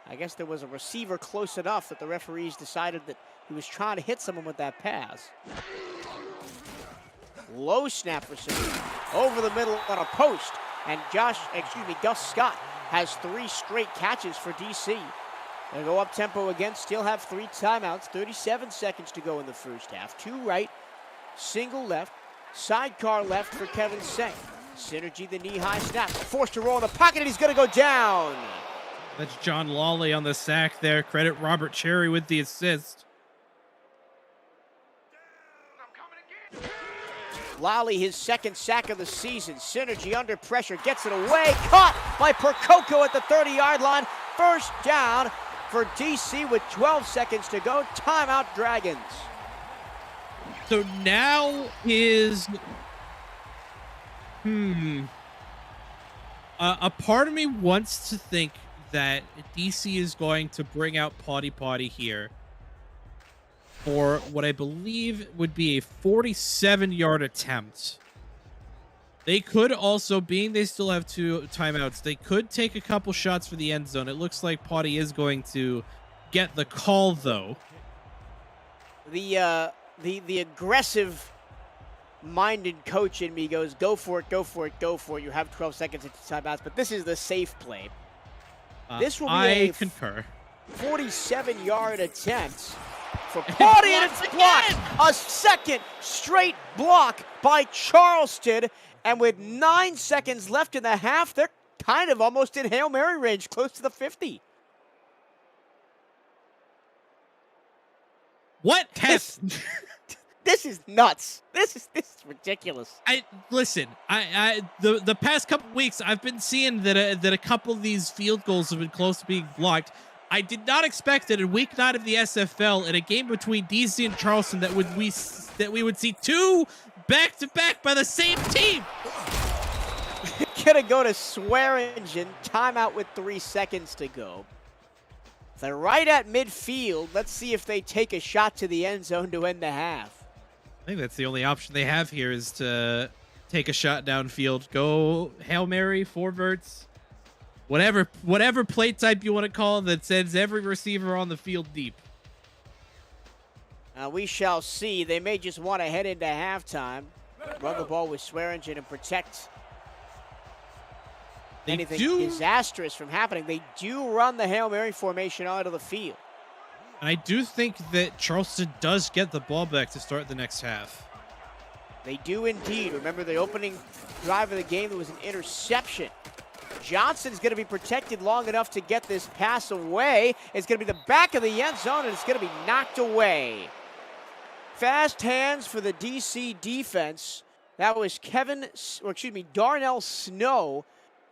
I guess there was a receiver close enough that the referees decided that he was trying to hit someone with that pass. Low snap for Synergy. Over the middle on a Post. And Gus Scott has 3 straight catches for DC. They go up tempo again, still have 3 timeouts, 37 seconds to go in the first half. 2 right, single left, sidecar left for Kevin Say. Synergy, the knee-high snap, forced to roll in the pocket, and he's going to go down. That's John Lawley on the sack there. Credit Robert Cherry with the assist. Lally, his second sack of the season. Synergy under pressure, gets it away. Caught by Percoco at the 30-yard line. First down for DC with 12 seconds to go. Timeout, Dragons. So now is... a part of me wants to think that DC is going to bring out Potty here for what I believe would be a 47-yard attempt. They could also, being they still have 2 timeouts, they could take a couple shots for the end zone. It looks like Potty is going to get the call, though. The aggressive-minded coach in me goes, go for it, go for it, go for it. You have 12 seconds into timeouts, but this is the safe play. This will be I concur. 47-yard attempt for Potty, and it's blocked. A second straight block by Charleston, and with 9 seconds left in the half, they're kind of almost in Hail Mary range, close to the 50. What? This is nuts. This is ridiculous. Listen. The past couple weeks, I've been seeing that a couple of these field goals have been close to being blocked. I did not expect that in week 9 of the SFL, in a game between DC and Charleston, that we would see 2 back-to-back by the same team. Gonna go to Swearingen. Timeout with 3 seconds to go. They're right at midfield. Let's see if they take a shot to the end zone to end the half. I think that's the only option they have here, is to take a shot downfield. Go Hail Mary, 4 verts, whatever play type you want to call it, that sends every receiver on the field deep. We shall see. They may just want to head into halftime, run the ball with Swearingen and protect anything disastrous from happening. They do run the Hail Mary formation onto the field. And I do think that Charleston does get the ball back to start the next half. They do indeed. Remember the opening drive of the game, there was an interception. Johnson's going to be protected long enough to get this pass away. It's going to be the back of the end zone, and it's going to be knocked away. Fast hands for the DC defense. That was Darnell Snow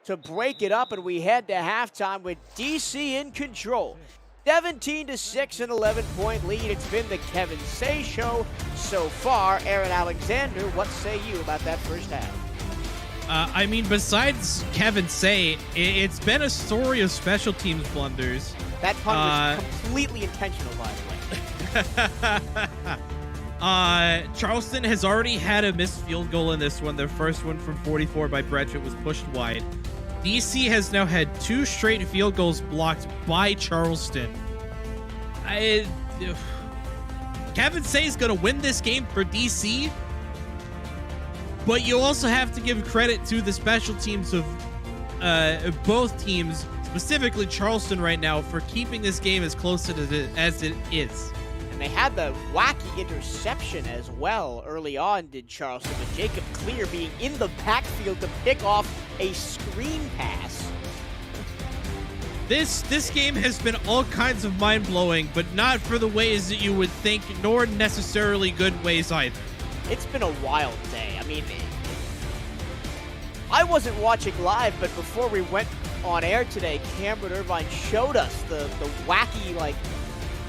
to break it up, and we head to halftime with DC in control. 17-6, an 11-point lead. It's been the Kevin Say Show so far. Aaron Alexander, what say you about that first half? I mean, besides Kevin Say, it's been a story of special teams blunders. That pun was completely intentional, by the way. Charleston has already had a missed field goal in this one. Their first one from 44 by Bretchett was pushed wide. DC has now had 2 straight field goals blocked by Charleston. Kevin Say is going to win this game for DC, but you also have to give credit to the special teams of both teams, specifically Charleston right now, for keeping this game as close as it is. And they had the wacky interception as well early on, did Charleston, with Jacob Clear being in the backfield to pick off a screen pass. This game has been all kinds of mind-blowing, but not for the ways that you would think, nor necessarily good ways either. It's been a wild day. I mean, I wasn't watching live, but before we went on air today, Cameron Irvine showed us the wacky,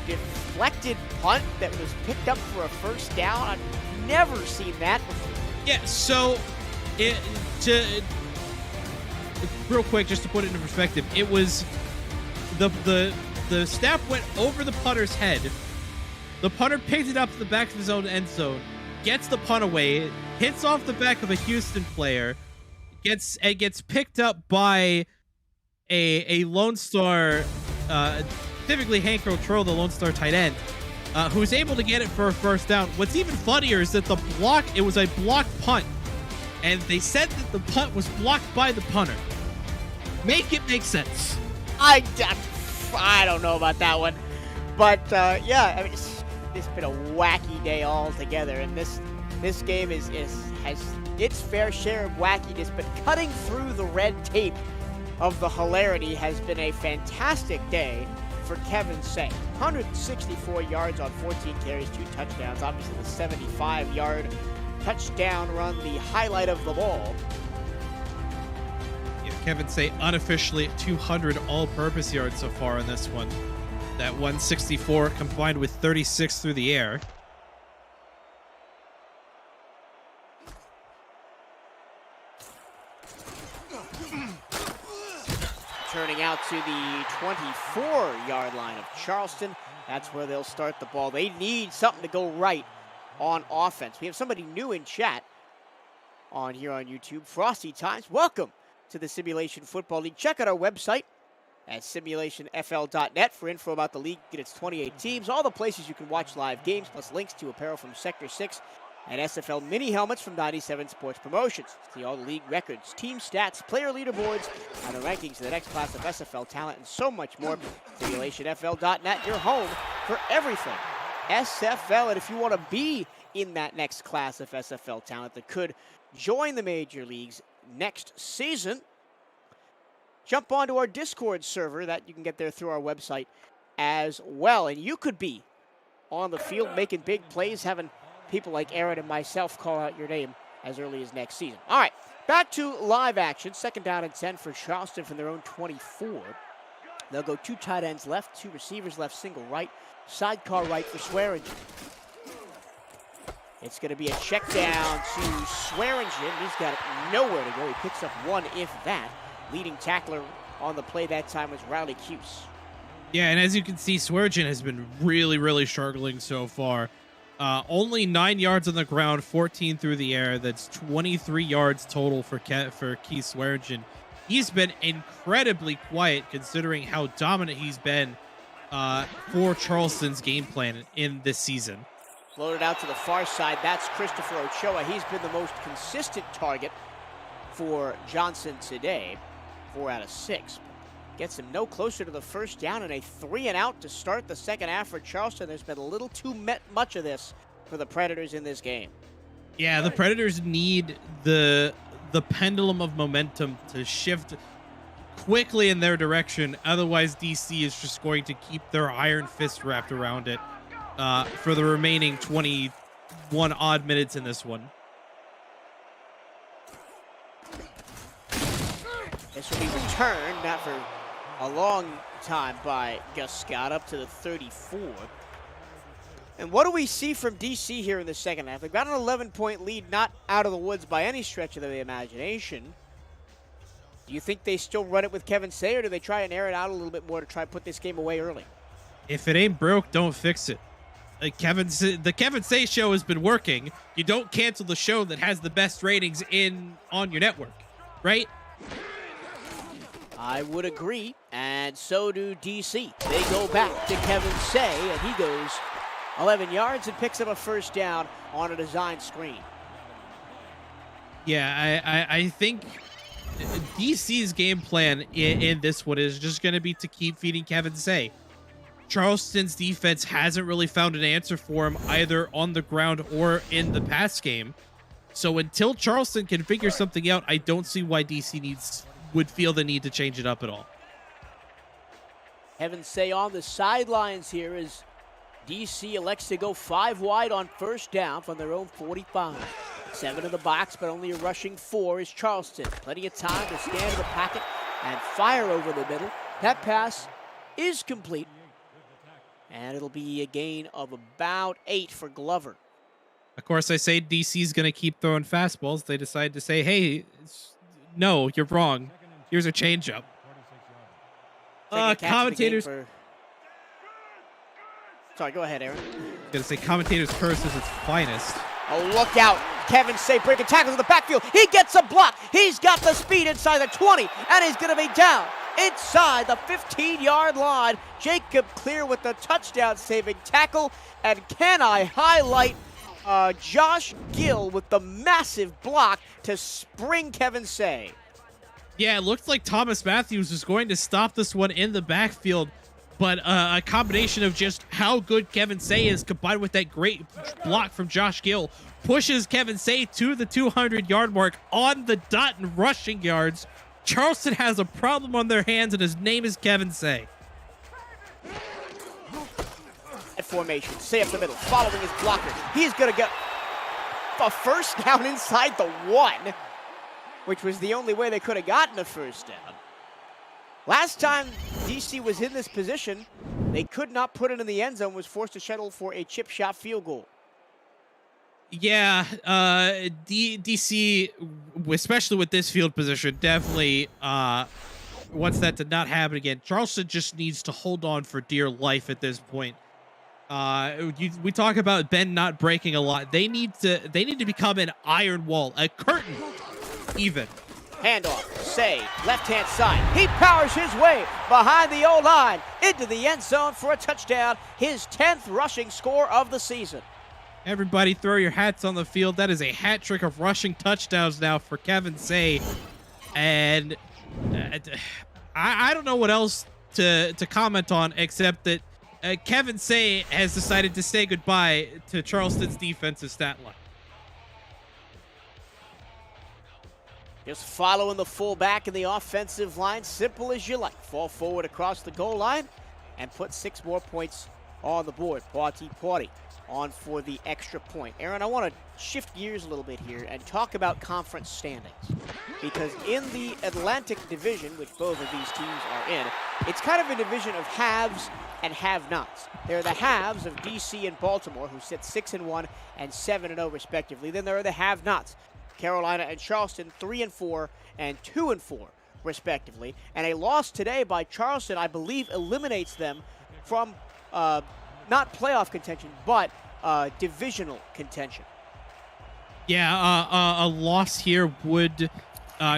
deflected punt that was picked up for a first down. I've never seen that before. Yeah, so real quick, just to put it into perspective, it was the snap went over the punter's head. The punter picked it up to the back of his own end zone, gets the punt away, hits off the back of a Houston player, gets picked up by a Lone Star, typically Hank Rotrell, the Lone Star tight end, who's able to get it for a first down. What's even funnier is that it was a blocked punt, and they said that the punt was blocked by the punter. Make it make sense. I don't know about that one, but yeah, I mean, it's been a wacky day altogether, and this game has its fair share of wackiness, but cutting through the red tape of the hilarity has been a fantastic day for Kevin Say. 164 yards on 14 carries, 2 touchdowns. Obviously, the 75-yard touchdown run, the highlight of the ball. Yeah, Kevin Say unofficially 200 all-purpose yards so far in this one. That 164 combined with 36 through the air. Turning out to the 24-yard line of Charleston. That's where they'll start the ball. They need something to go right on offense. We have somebody new in chat here on YouTube. Frosty Times, welcome to the Simulation Football League. Check out our website at simulationfl.net for info about the league and its 28 teams, all the places you can watch live games, plus links to apparel from Sector 6 and SFL mini helmets from 97 Sports Promotions. See all the league records, team stats, player leaderboards, and the rankings of the next class of SFL talent, and so much more. Simulationfl.net, your home for everything SFL. And if you want to be in that next class of SFL talent that could join the major leagues next season, jump onto our Discord server that you can get there through our website as well. And you could be on the field making big plays, having people like Aaron and myself call out your name as early as next season. All right, back to live action. 2nd down and 10 for Charleston from their own 24. They'll go 2 tight ends left, 2 receivers left, single right, sidecar right for Swearingen. It's going to be a check down to Swearingen. He's got nowhere to go. He picks up 1, if that. Leading tackler on the play that time was Riley Cuse. Yeah, and as you can see, Swearingen has been really struggling so far. Only 9 yards on the ground, 14 through the air. That's 23 yards total for Keith Swearingen. He's been incredibly quiet considering how dominant he's been for Charleston's game plan in this season. Floated out to the far side. That's Christopher Ochoa. He's been the most consistent target for Johnson today. 4 out of 6. Gets him no closer to the first down, and a 3-and-out to start the second half for Charleston. There's been a little too much of this for the Predators in this game. Yeah, the Predators need the pendulum of momentum to shift quickly in their direction. Otherwise, DC is just going to keep their iron fist wrapped around it for the remaining 21 odd minutes in this one. This will be returned, not for a long time, by Gus Scott up to the 34. And what do we see from DC here in the second half? They've got an 11-point lead, not out of the woods by any stretch of the imagination. Do you think they still run it with Kevin Say, or do they try and air it out a little bit more to try and put this game away early? If it ain't broke, don't fix it. The Kevin Say show has been working. You don't cancel the show that has the best ratings on your network, right? I would agree, and so do DC. They go back to Kevin Say, and he goes 11 yards and picks up a first down on a design screen. Yeah, I think DC's game plan in this one is just going to be to keep feeding Kevin Say. Charleston's defense hasn't really found an answer for him either on the ground or in the pass game. So until Charleston can figure something out, I don't see why DC would feel the need to change it up at all. Kevin Say on the sidelines here as DC elects to go 5 wide on first down from their own 45. 7 in the box, but only a rushing 4 is Charleston. Plenty of time to stand in the pocket and fire over the middle. That pass is complete, and it'll be a gain of about 8 for Glover. Of course, I say DC's going to keep throwing fastballs. They decide to say, hey, no, you're wrong. Here's a changeup. Commentators. Sorry, go ahead, Aaron. I'm going to say commentators' curse is its finest. Oh, look out. Kevin Say breaking tackles in the backfield. He gets a block. He's got the speed inside the 20, and he's going to be down inside the 15-yard line. Jacob Clear with the touchdown-saving tackle. And can I highlight Josh Gill with the massive block to spring Kevin Say. Yeah, it looked like Thomas Matthews was going to stop this one in the backfield, but a combination of just how good Kevin Say is combined with that great block from Josh Gill pushes Kevin Say to the 200-yard mark on the dot in rushing yards. Charleston has a problem on their hands, and his name is Kevin Say. At formation, Say up the middle, following his blocker. He's going to get a first down inside the 1, which was the only way they could have gotten a first down. Last time DC was in this position, they could not put it in the end zone, was forced to settle for a chip shot field goal. Yeah, DC, especially with this field position, definitely wants that to not happen again. Charleston just needs to hold on for dear life at this point. We talk about Ben not breaking a lot. They need to become an iron wall, a curtain, even. Handoff, Say, left-hand side. He powers his way behind the O-line into the end zone for a touchdown, his 10th rushing score of the season. Everybody throw your hats on the field. That is a hat trick of rushing touchdowns now for Kevin Say. And I don't know what else to comment on except that Kevin Say has decided to say goodbye to Charleston's defensive stat line. Just following the fullback in the offensive line, simple as you like. Fall forward across the goal line and put 6 more points on the board. Party on for the extra point. Aaron, I want to shift gears a little bit here and talk about conference standings. Because in the Atlantic Division, which both of these teams are in, it's kind of a division of haves and have-nots. There are the haves of DC and Baltimore, who sit 6-1 and 7-0 respectively. Then there are the have-nots. Carolina and Charleston, 3-4 and 2-4 respectively. And a loss today by Charleston, I believe, eliminates them from not playoff contention, but divisional contention. Yeah, a loss here would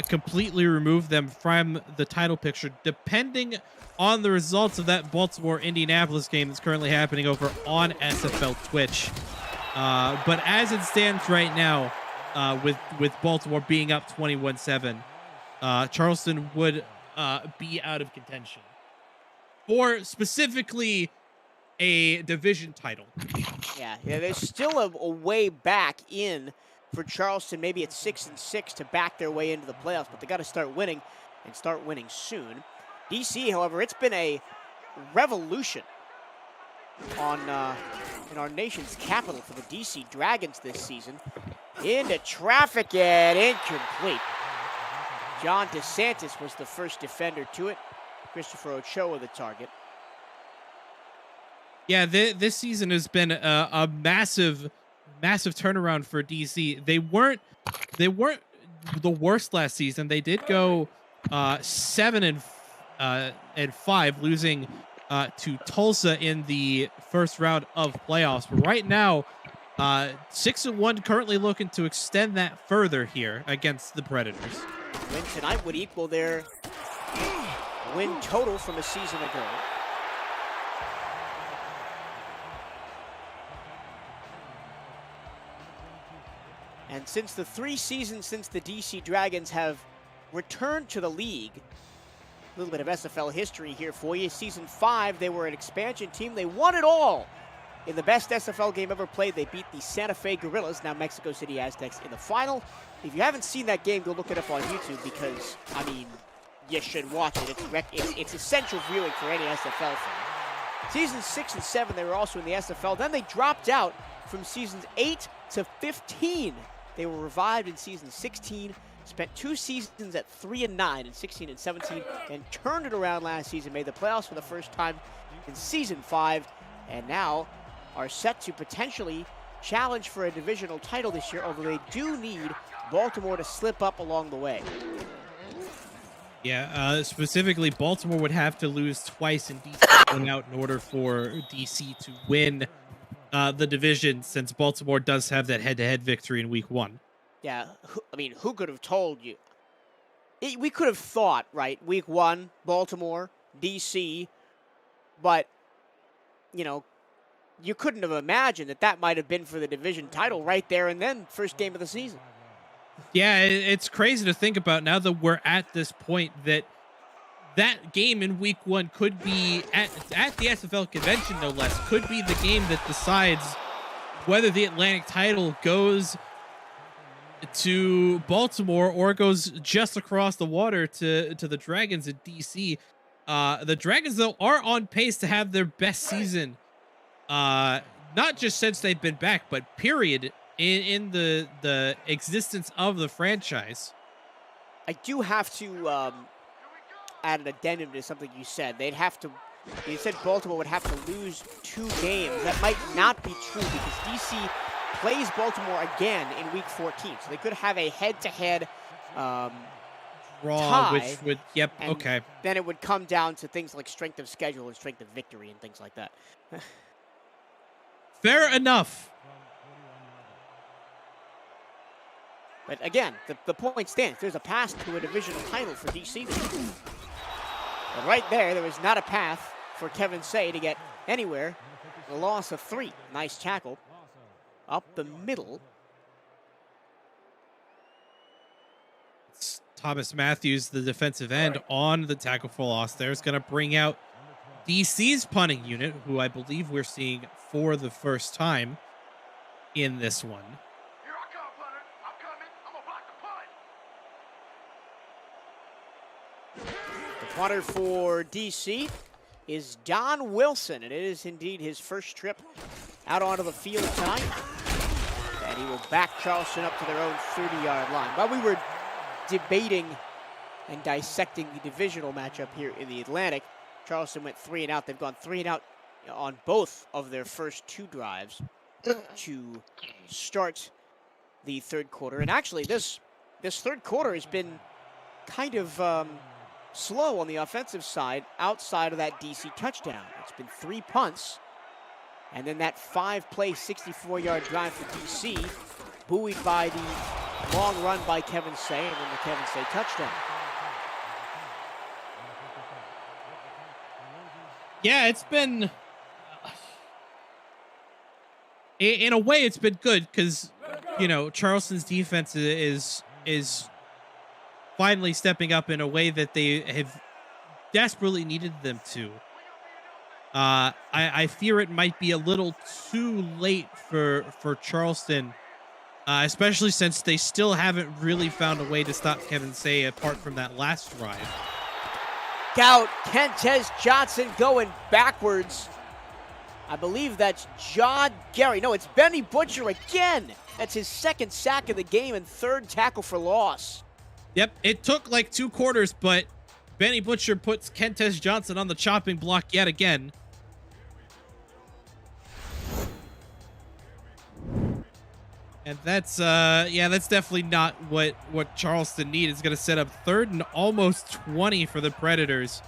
completely remove them from the title picture, depending on the results of that Baltimore-Indianapolis game that's currently happening over on SFL Twitch. But as it stands right now, with Baltimore being up 21-7, Charleston would be out of contention for specifically a division title. Yeah, there's still a way back in for Charleston, maybe at 6-6 to back their way into the playoffs, but they got to start winning and start winning soon. DC, however, it's been a revolution on in our nation's capital for the DC Dragons this season. Into traffic and incomplete. John DeSantis was the first defender to it. Christopher Ochoa the target. Yeah, this season has been a massive turnaround for DC. They weren't the worst last season. They did go 7-5, losing to Tulsa in the first round of playoffs. But right now, 6-1, currently looking to extend that further here against the Predators. Win tonight would equal their win total from a season ago. And since the 3 seasons since the DC Dragons have returned to the league, a little bit of SFL history here for you. Season 5, they were an expansion team. They won it all. In the best SFL game ever played, they beat the Santa Fe Gorillas, now Mexico City Aztecs, in the final. If you haven't seen that game, go look it up on YouTube because, I mean, you should watch it. It's essential viewing for any SFL fan. Seasons 6 and 7, they were also in the SFL. Then they dropped out from seasons 8 to 15. They were revived in season 16, spent 2 seasons at 3-9 in 16 and 17, and turned it around last season, made the playoffs for the first time in season 5, and now are set to potentially challenge for a divisional title this year, although they do need Baltimore to slip up along the way. Yeah, specifically, Baltimore would have to lose twice and DC win out in order for DC to win the division, since Baltimore does have that head-to-head victory in week 1. Yeah, I mean, who could have told you? We could have thought, right, week 1, Baltimore, DC, but, you know, you couldn't have imagined that might have been for the division title right there and then, first game of the season. Yeah, it's crazy to think about now that we're at this point that game in week 1 could be at the SFL convention, no less, could be the game that decides whether the Atlantic title goes to Baltimore or goes just across the water to the Dragons at DC. The Dragons, though, are on pace to have their best season, not just since they've been back, but period, in the existence of the franchise. I do have to add an addendum to something you said. You said Baltimore would have to lose 2 games. That might not be true because DC plays Baltimore again in Week 14. So they could have a head-to-head Raw, tie, which would, yep, and okay. then it would come down to things like strength of schedule and strength of victory and things like that. Fair enough. But again, the point stands. There's a path to a divisional title for DC. But right there was not a path for Kevin Say to get anywhere. A loss of 3. Nice tackle. Up the middle. It's Thomas Matthews, the defensive end, on the tackle for loss there, is going to bring out DC's punting unit, who I believe we're seeing for the first time in this one. Here I come, punter. I'm coming. I'm gonna block the punt. The punter for DC is Don Wilson, and it is indeed his first trip out onto the field tonight. And he will back Charleston up to their own 30-yard line. While we were debating and dissecting the divisional matchup here in the Atlantic, Charleston went 3 and out. They've gone 3 and out on both of their first 2 drives to start the third quarter. And actually, this third quarter has been kind of slow on the offensive side outside of that DC touchdown. It's been 3 punts, and then that 5-play, 64-yard drive for DC, buoyed by the long run by Kevin Say, and then the Kevin Say touchdown. Yeah, it's been, in a way, it's been good because, you know, Charleston's defense is finally stepping up in a way that they have desperately needed them to. I fear it might be a little too late for Charleston, especially since they still haven't really found a way to stop Kevin Say apart from that last drive. Out, Kentez Johnson going backwards. I believe that's John Gary. No, it's Benny Butcher again. That's his 2nd sack of the game and 3rd tackle for loss. Yep, it took like 2 quarters, but Benny Butcher puts Kentez Johnson on the chopping block yet again. And that's that's definitely not what Charleston need. It's going to set up 3rd and almost 20 for the Predators,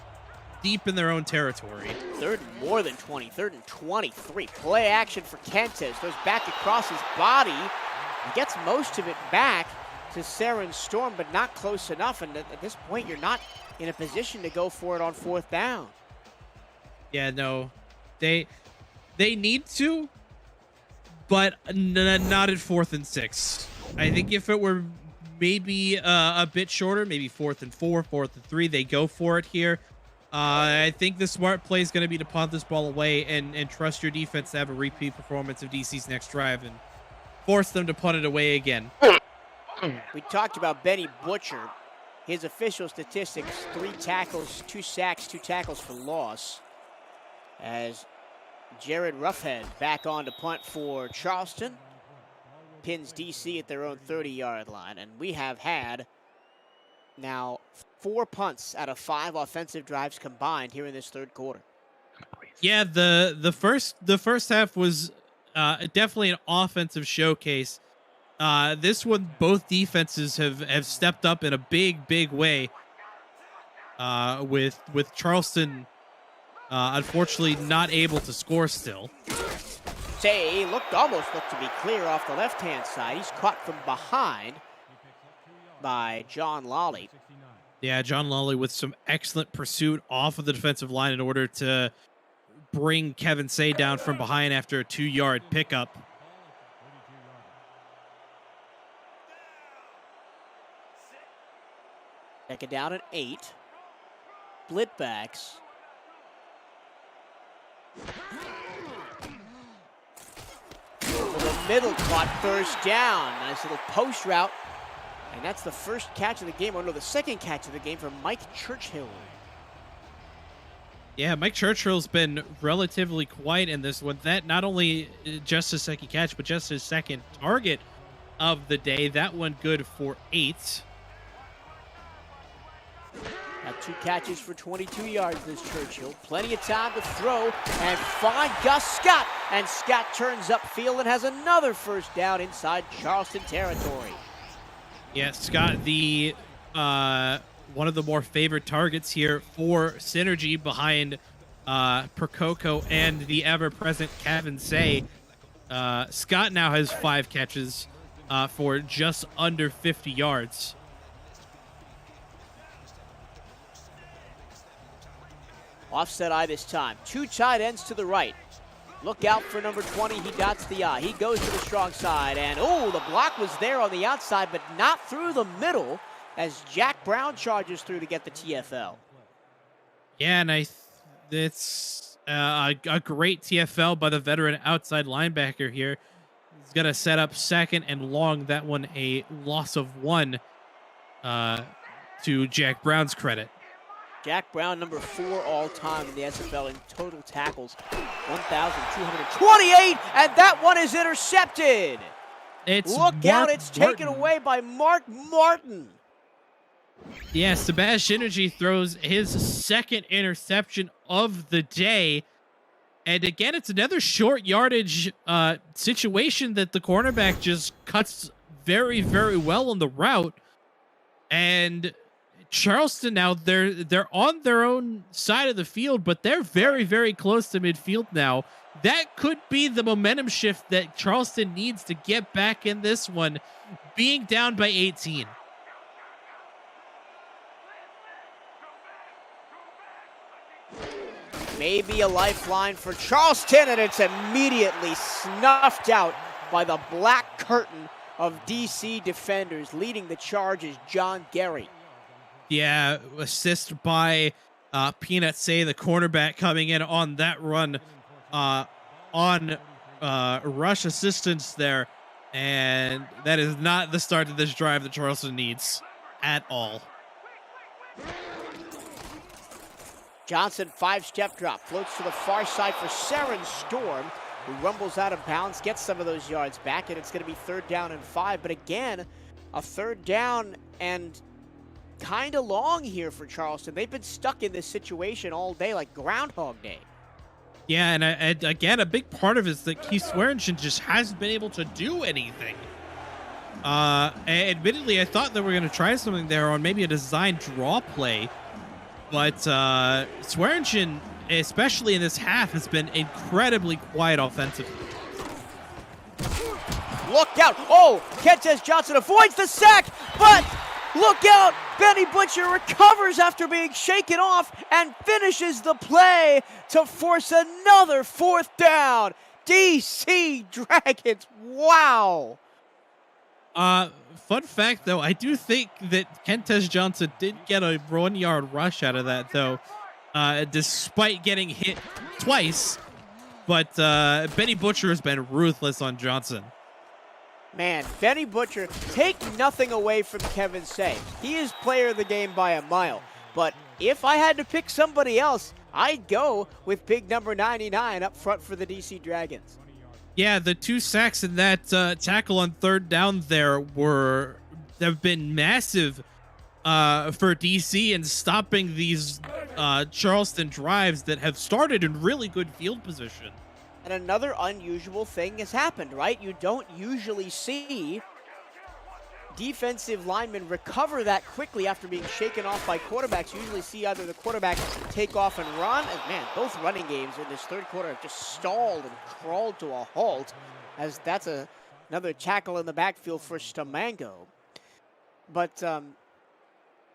deep in their own territory. 3rd and more than 20, 3rd and 23. Play action for Kentez. Goes back across his body. He gets most of it back to Saren Storm, but not close enough. And at this point, you're not in a position to go for it on 4th down. Yeah, no, they need to, but not at 4th and 6. I think if it were maybe a bit shorter, maybe 4th and 4, 4th and 3, they go for it here. I think the smart play is going to be to punt this ball away and trust your defense to have a repeat performance of DC's next drive and force them to punt it away again. We talked about Benny Butcher. His official statistics, 3 tackles, 2 sacks, 2 tackles for loss. As Jared Ruffhead back on to punt for Charleston. Pins DC at their own 30-yard line. And we have had now 4 punts out of 5 offensive drives combined here in this third quarter. Yeah, the first half was definitely an offensive showcase. This one, both defenses have stepped up in a big way. With Charleston, unfortunately, not able to score still. Say almost looked to be clear off the left-hand side. He's caught from behind by John Lawley. Yeah, John Lawley with some excellent pursuit off of the defensive line in order to bring Kevin Say down from behind after a 2-yard pickup. Second down at 8. Split backs. Over the middle, caught first down. Nice little post route. And that's the first catch of the game, or no, the second catch of the game for Mike Churchill. Yeah, Mike Churchill's been relatively quiet in this one. That not only just his second catch, but just his second target of the day. That one good for 8. Got 2 catches for 22 yards this Churchill. Plenty of time to throw and find Gus Scott. And Scott turns upfield and has another first down inside Charleston territory. Yeah, Scott, the one of the more favored targets here for Synergy behind Percoco and the ever-present Kevin Say. Scott now has 5 catches for just under 50 yards. Offset eye this time. 2 tight ends to the right. Look out for number 20. He dots the eye. He goes to the strong side. And, oh, the block was there on the outside, but not through the middle as Jack Brown charges through to get the TFL. Yeah, and it's a great TFL by the veteran outside linebacker here. He's going to set up second and long. That one a loss of 1 to Jack Brown's credit. Jack Brown, number 4 all-time in the SFL in total tackles, 1,228, and that one is intercepted. Look out, it's taken away by Mark Martin. Yeah, Sebastian Energy throws his second interception of the day. And again, it's another short yardage situation that the cornerback just cuts very, very well on the route. And Charleston now, they're on their own side of the field, but they're very, very close to midfield now. That could be the momentum shift that Charleston needs to get back in this one, being down by 18. Maybe a lifeline for Charleston, and it's immediately snuffed out by the black curtain of DC defenders. Leading the charge is John Gary. Yeah, assist by Peanut Say, the cornerback, coming in on that run on rush assistance there. And that is not the start of this drive that Charleston needs at all. Johnson, 5-step drop, floats to the far side for Saren Storm, who rumbles out of bounds, gets some of those yards back, and it's going to be 3rd down and 5. But again, a 3rd down and kind of long here for Charleston. They've been stuck in this situation all day, like Groundhog Day. Yeah, and again, a big part of it is that Keith Swearingen just hasn't been able to do anything. Admittedly, I thought that we were going to try something there on maybe a design draw play, but Swearingen, especially in this half, has been incredibly quiet offensively. Look out! Oh, Kentez Johnson avoids the sack, but look out! Benny Butcher recovers after being shaken off and finishes the play to force another 4th down. DC Dragons, wow! Fun fact, though, I do think that Kentez Johnson did get a 1-yard rush out of that, though, despite getting hit twice. But Benny Butcher has been ruthless on Johnson. Man, Benny Butcher, take nothing away from Kevin Say. He is player of the game by a mile. But if I had to pick somebody else, I'd go with big number 99 up front for the DC Dragons. Yeah, the 2 sacks in that tackle on 3rd down there have been massive for DC in stopping these Charleston drives that have started in really good field position. And another unusual thing has happened, right? You don't usually see defensive linemen recover that quickly after being shaken off by quarterbacks. You usually see either the quarterback take off and run. And man, both running games in this 3rd quarter have just stalled and crawled to a halt, as that's another tackle in the backfield for Stamango. But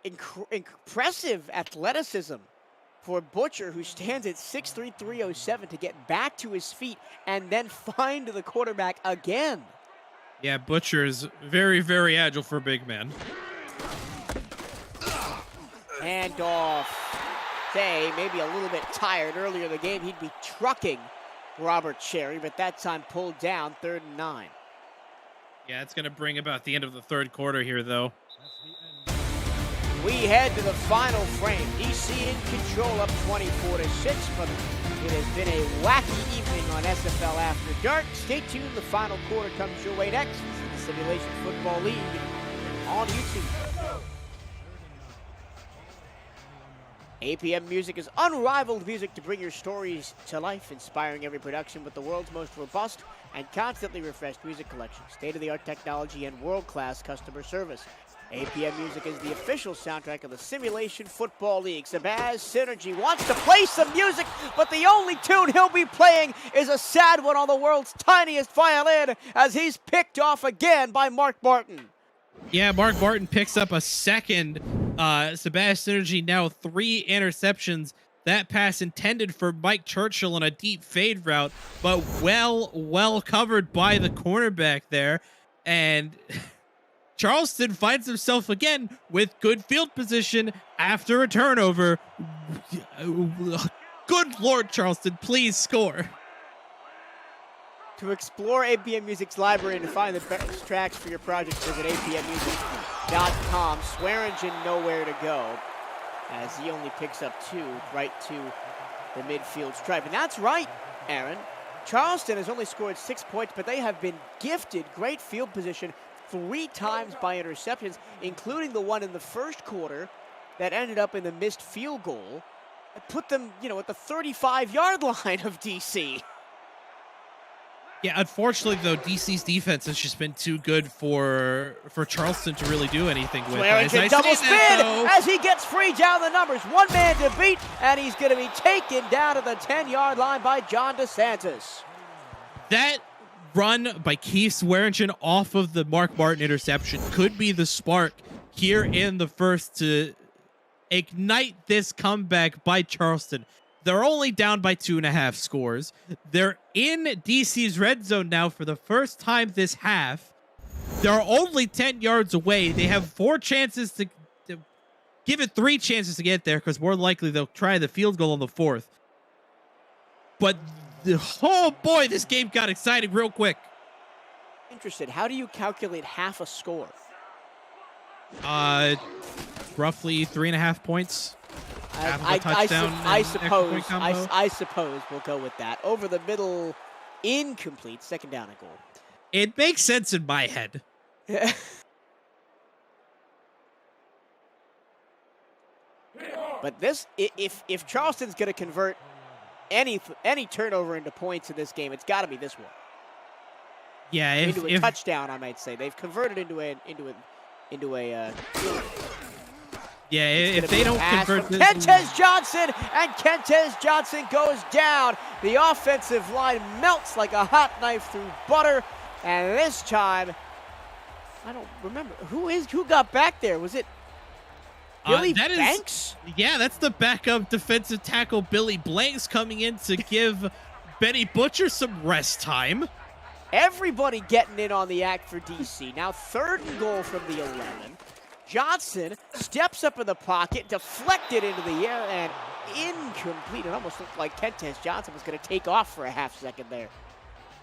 impressive athleticism for Butcher, who stands at 6'3", 307, to get back to his feet and then find the quarterback again. Yeah, Butcher is very, very agile for a big man. Hand off. Say, maybe a little bit tired. Earlier in the game, he'd be trucking Robert Cherry, but that time pulled down, 3rd and 9. Yeah, it's going to bring about the end of the 3rd quarter here, though. We head to the final frame. DC in control up 24-6, but it has been a wacky evening on SFL After Dark. Stay tuned, the final quarter comes your way next. This is the Simulation Football League on YouTube. APM Music is unrivaled music to bring your stories to life, inspiring every production with the world's most robust and constantly refreshed music collection, state-of-the-art technology, and world-class customer service. APM Music is the official soundtrack of the Simulation Football League. Sabaz Synergy wants to play some music, but the only tune he'll be playing is a sad one on the world's tiniest violin, as he's picked off again by Mark Barton. Yeah, Mark Barton picks up a second. Sabaz Synergy now 3 interceptions. That pass intended for Mike Churchill on a deep fade route, but well covered by the cornerback there. And Charleston finds himself again with good field position after a turnover. Good Lord, Charleston, please score. To explore APM Music's library and to find the best tracks for your project, visit apmmusic.com. Swearingen nowhere to go, as he only picks up 2 right to the midfield stripe. And that's right, Aaron. Charleston has only scored 6 points, but they have been gifted great field position 3 times by interceptions, including the one in the first quarter that ended up in the missed field goal. It put them, at the 35-yard line of DC. Yeah, unfortunately, though, DC's defense has just been too good for Charleston to really do anything with. Swearingen double spin as he gets free down the numbers. 1 man to beat, and he's going to be taken down to the 10-yard line by John DeSantis. That run by Keith Swearingen off of the Mark Barton interception could be the spark here in the first to ignite this comeback by Charleston. They're only down by 2.5 scores. They're in DC's red zone now for the first time this half. They're only 10 yards away. They have 4 chances to give it 3 chances to get there, because more likely they'll try the field goal on the 4th. But, oh boy, this game got exciting real quick. Interested, how do you calculate half a score? Roughly 3.5 points. I suppose we'll go with that. Over the middle, incomplete, 2nd down and goal. It makes sense in my head. But this, if Charleston's going to convert any turnover into points in this game, it's got to be this one. Yeah, into a touchdown, I might say. They've converted into a yeah, if they don't convert this. Kentez Johnson, and Kentez Johnson goes down. The offensive line melts like a hot knife through butter. And this time, I don't remember. Who got back there? Was it Billy Blanks? Yeah, that's the backup defensive tackle Billy Blanks coming in to give Benny Butcher some rest time. Everybody getting in on the act for DC. Now 3rd and goal from the 11. Johnson steps up in the pocket, deflected into the air, and incomplete. It almost looked like Kentez Johnson was going to take off for a half second there.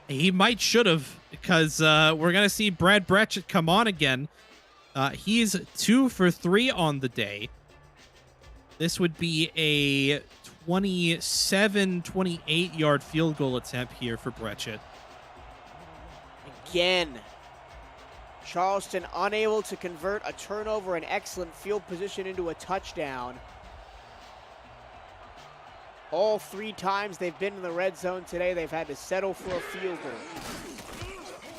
He should have, because we're going to see Brad Bretchett come on again. He's 2 for 3 on the day. This would be a 28-yard field goal attempt here for Bretchett. Again, Charleston unable to convert a turnover and excellent field position into a touchdown. All 3 times they've been in the red zone today, they've had to settle for a field goal.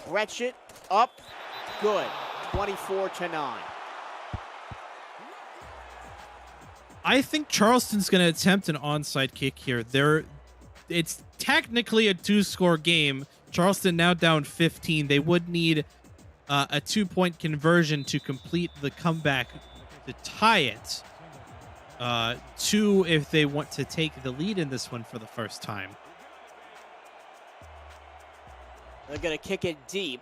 Bretchett up, good, 24-9. I think Charleston's going to attempt an onside kick here. It's technically a 2-score game. Charleston now down 15. They would need a 2-point conversion to complete the comeback to tie it. 2 if they want to take the lead in this one for the first time. They're going to kick it deep.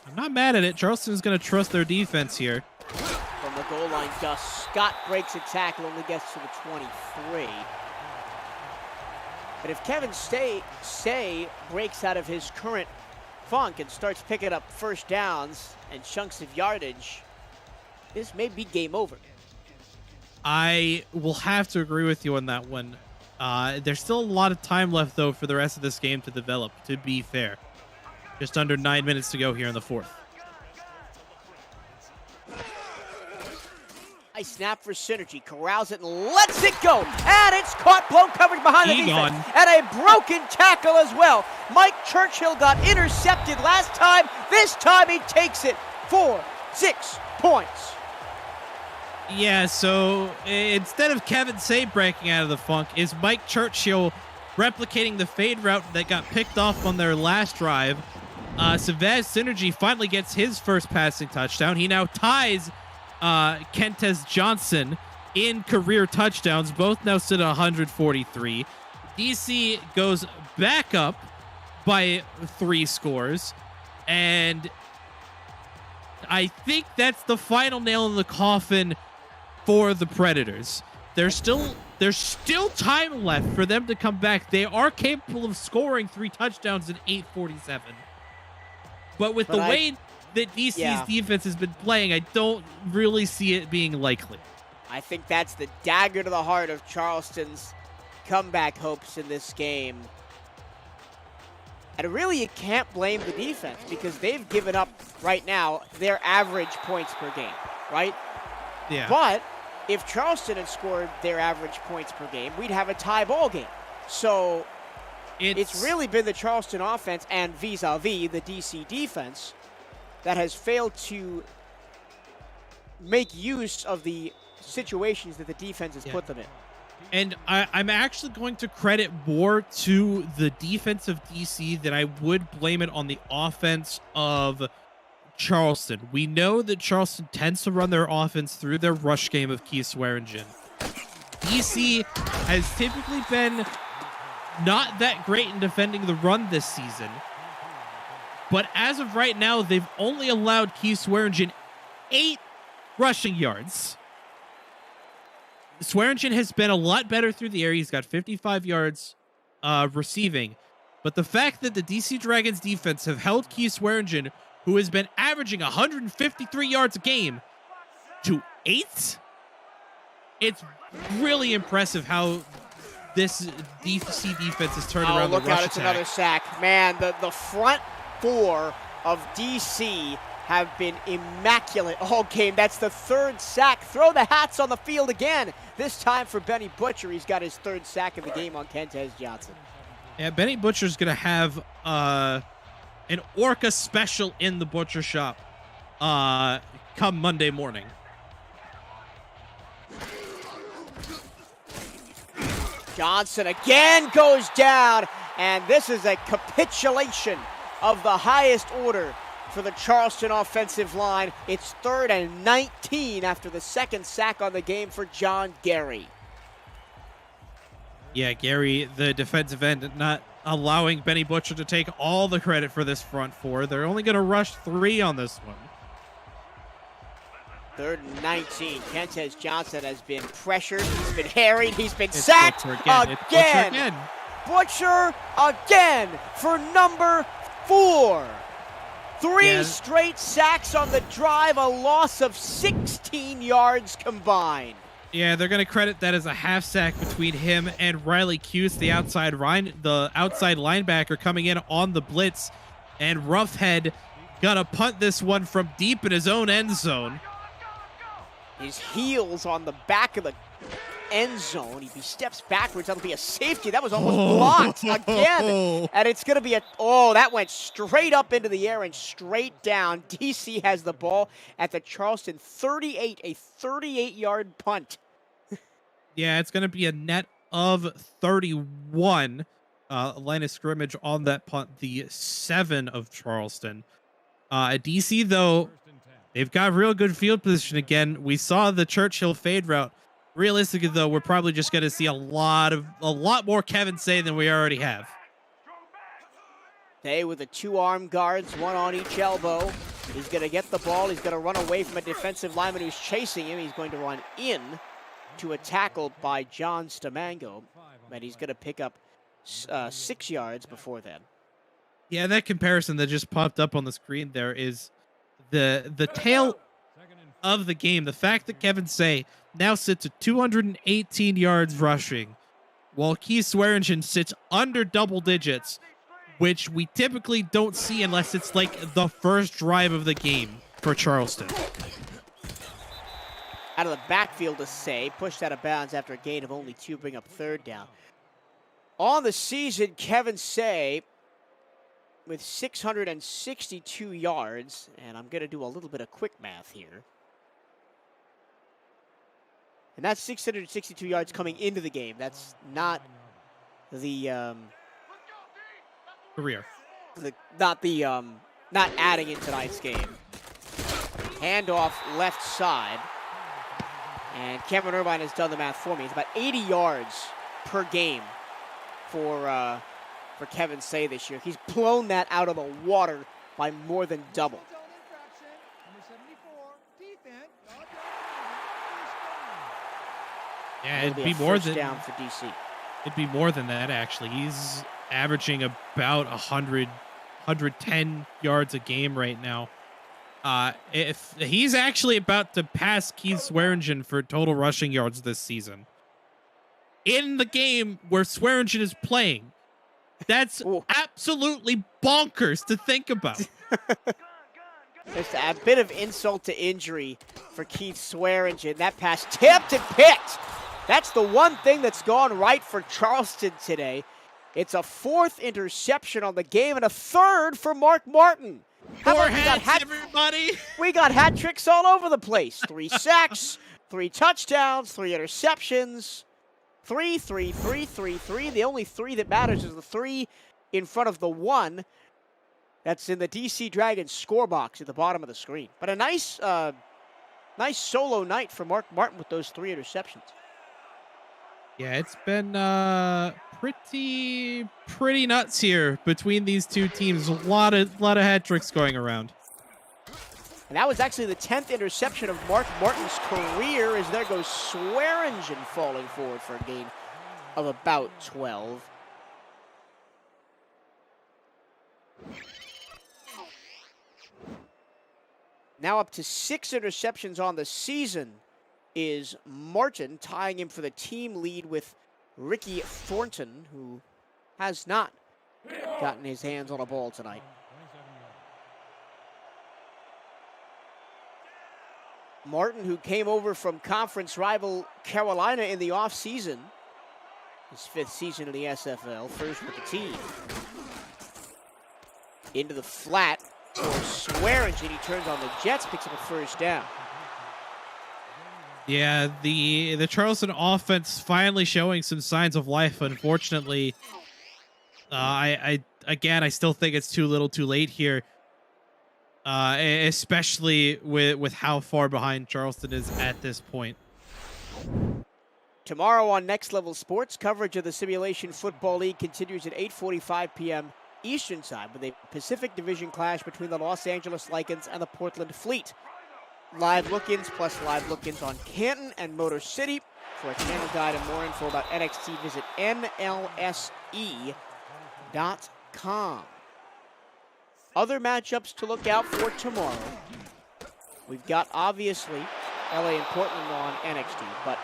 I'm not mad at it. Charleston's going to trust their defense here. From the goal line, Gus Scott breaks a tackle, only gets to the 23. But if Kevin Say breaks out of his current Funk and starts picking up first downs and chunks of yardage, this may be game over. I will have to agree with you on that one. There's still a lot of time left, though, for the rest of this game to develop, to be fair. Just under 9 minutes to go here in the fourth. Nice snap for Synergy. Corrals it and lets it go. And it's caught, blown coverage behind the defense. And a broken tackle as well. Mike Churchill got intercepted last time. This time he takes it for 6 points. Yeah, so instead of Kevin Say breaking out of the funk, is Mike Churchill replicating the fade route that got picked off on their last drive. Savaz Synergy finally gets his first passing touchdown. He now ties Kentez Johnson in career touchdowns. Both now sit at 143. DC goes back up by 3 scores. And I think that's the final nail in the coffin for the Predators. There's still time left for them to come back. They are capable of scoring 3 touchdowns in 8:47. But with the way that DC's defense has been playing, I don't really see it being likely. I think that's the dagger to the heart of Charleston's comeback hopes in this game. And really, you can't blame the defense because they've given up right now their average points per game, right? Yeah. But if Charleston had scored their average points per game, we'd have a tie ball game. So it's really been the Charleston offense and vis-a-vis the DC defense that has failed to make use of the situations that the defense has put them in. And I'm actually going to credit more to the defense of DC than I would blame it on the offense of Charleston. We know that Charleston tends to run their offense through their rush game of Keith Swearingen. DC has typically been not that great in defending the run this season. But as of right now, they've only allowed Keith Swearingen 8 rushing yards. Swearingen has been a lot better through the air. He's got 55 yards receiving. But the fact that the DC Dragons defense have held Keith Swearingen, who has been averaging 153 yards a game, to 8, it's really impressive how this DC defense has turned around the rush attack. It's another sack. Man, the front 4 of DC have been immaculate all game. That's the 3rd sack. Throw the hats on the field again. This time for Benny Butcher. He's got his 3rd sack of the game on Kentez Johnson. Yeah, Benny Butcher's going to have an Orca special in the butcher shop come Monday morning. Johnson again goes down, and this is a capitulation of the highest order for the Charleston offensive line. It's 3rd and 19 after the 2nd sack on the game for John Gary. Yeah, Gary, the defensive end, not allowing Benny Butcher to take all the credit for this front 4. They're only going to rush 3 on this one. 3rd and 19. Kentez Johnson has been pressured. He's been harried. He's been sacked again. Butcher again for number 4. 3 straight sacks on the drive, a loss of 16 yards combined. Yeah, they're going to credit that as a half sack between him and Riley Cuse, the outside linebacker coming in on the blitz. And Roughhead gonna punt this one from deep in his own end zone. His heels on the back of the end zone. He steps backwards. That'll be a safety. That was almost blocked again. And it's going to be that went straight up into the air and straight down. DC has the ball at the Charleston 38, a 38-yard punt. Yeah, it's going to be a net of 31. Line of scrimmage on that punt, the 7 of Charleston. DC, though, they've got real good field position again. We saw the Churchill fade route. Realistically, though, we're probably just going to see a lot more Kevin Say than we already have. Say with the 2 armed guards, 1 on each elbow. He's going to get the ball. He's going to run away from a defensive lineman who's chasing him. He's going to run in to a tackle by John Stamango. And he's going to pick up 6 yards before then. Yeah, that comparison that just popped up on the screen there is the tail of the game. The fact that Kevin Say now sits at 218 yards rushing, while Keith Swearingen sits under double digits, which we typically don't see unless it's like the first drive of the game for Charleston. Out of the backfield to Say, pushed out of bounds after a gain of only 2, bring up 3rd down. On the season, Kevin Say with 662 yards, and I'm going to do a little bit of quick math here. And that's 662 yards coming into the game. That's not the Career. not adding in tonight's game. Handoff left side. And Cameron Irvine has done the math for me. It's about 80 yards per game for Kevin Say this year. He's blown that out of the water by more than double. Yeah, It'd be more than down for DC. It'd be more than that actually. He's averaging about 110 yards a game right now. If he's actually about to pass Keith Swearingen for total rushing yards this season in the game where Swearingen is playing. That's absolutely bonkers to think about. Just a bit of insult to injury for Keith Swearingen. That pass tipped and picked. That's the one thing that's gone right for Charleston today. It's a 4th interception on the game and a 3rd for Mark Martin. Four hats, everybody. We got hat tricks all over the place. 3 sacks, 3 touchdowns, 3 interceptions. 3, 3, 3, 3, 3. The only 3 that matters is the 3 in front of the 1 that's in the DC Dragons score box at the bottom of the screen. But a nice solo night for Mark Martin with those 3 interceptions. Yeah, it's been pretty nuts here between these two teams. A lot of hat tricks going around. And that was actually the 10th interception of Mark Martin's career, as there goes Swearingen falling forward for a gain of about 12. Now up to 6 interceptions on the season is Martin, tying him for the team lead with Ricky Thornton, who has not gotten his hands on a ball tonight. Martin, who came over from conference rival Carolina in the offseason, his 5th season in the SFL, first with the team. Into the flat for Swearingen. He turns on the Jets, picks up a 1st down. Yeah, the Charleston offense finally showing some signs of life. Unfortunately, I still think it's too little too late here. Especially with how far behind Charleston is at this point. Tomorrow on Next Level Sports, coverage of the Simulation Football League continues at 8:45 p.m. Eastern Time with a Pacific Division clash between the Los Angeles Lycans and the Portland Fleet. Live look-ins plus live look-ins on Canton and Motor City. For a channel guide and more info about NXT, visit NLSE.com. Other matchups to look out for tomorrow. We've got, obviously, LA and Portland on NXT, but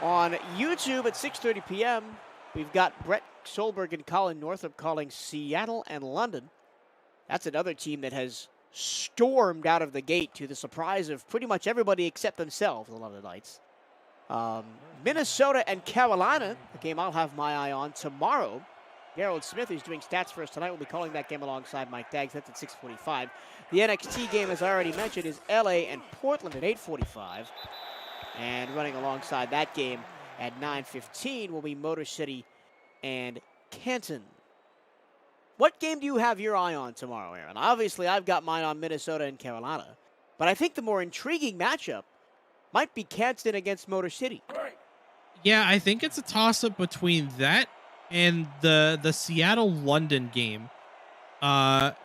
on YouTube at 6:30 p.m., we've got Brett Solberg and Colin Northrup calling Seattle and London. That's another team that has stormed out of the gate to the surprise of pretty much everybody except themselves, the London Knights. Minnesota and Carolina, a game I'll have my eye on tomorrow. Gerald Smith, who's doing stats for us tonight, will be calling that game alongside Mike Daggs. That's at 6:45. The NXT game, as I already mentioned, is LA and Portland at 8:45. And running alongside that game at 9:15 will be Motor City and Canton. What game do you have your eye on tomorrow, Aaron? Obviously, I've got mine on Minnesota and Carolina. But I think the more intriguing matchup might be Canton against Motor City. Yeah, I think it's a toss-up between that and the Seattle-London game.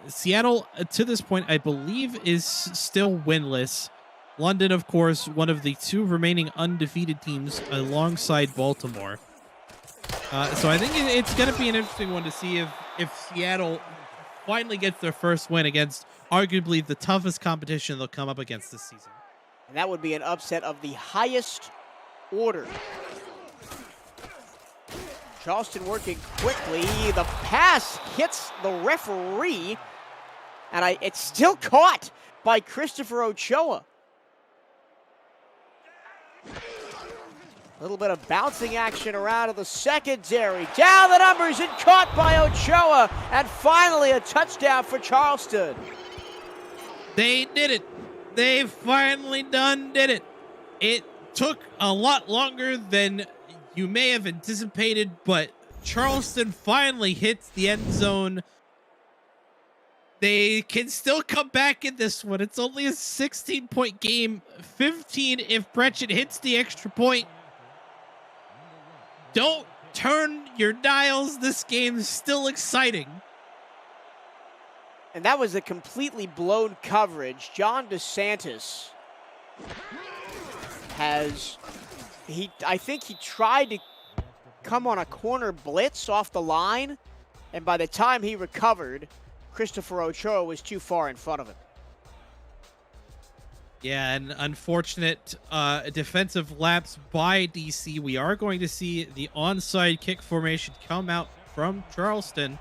Seattle, to this point, I believe, is still winless. London, of course, one of the 2 remaining undefeated teams alongside Baltimore. So I think it's going to be an interesting one to see if if Seattle finally gets their first win against arguably the toughest competition they'll come up against this season. And that would be an upset of the highest order. Charleston working quickly. The pass hits the referee, and it's still caught by Christopher Ochoa. A little bit of bouncing action around of the secondary. Down the numbers and caught by Ochoa. And finally a touchdown for Charleston. They did it. They finally did it. It took a lot longer than you may have anticipated, but Charleston finally hits the end zone. They can still come back in this one. It's only a 16-point game. 15 if Brechet hits the extra point. Don't turn your dials. This game is still exciting. And that was a completely blown coverage. John DeSantis I think he tried to come on a corner blitz off the line, and by the time he recovered, Christopher Ochoa was too far in front of him. Yeah, an unfortunate defensive lapse by DC. We are going to see the onside kick formation come out from Charleston.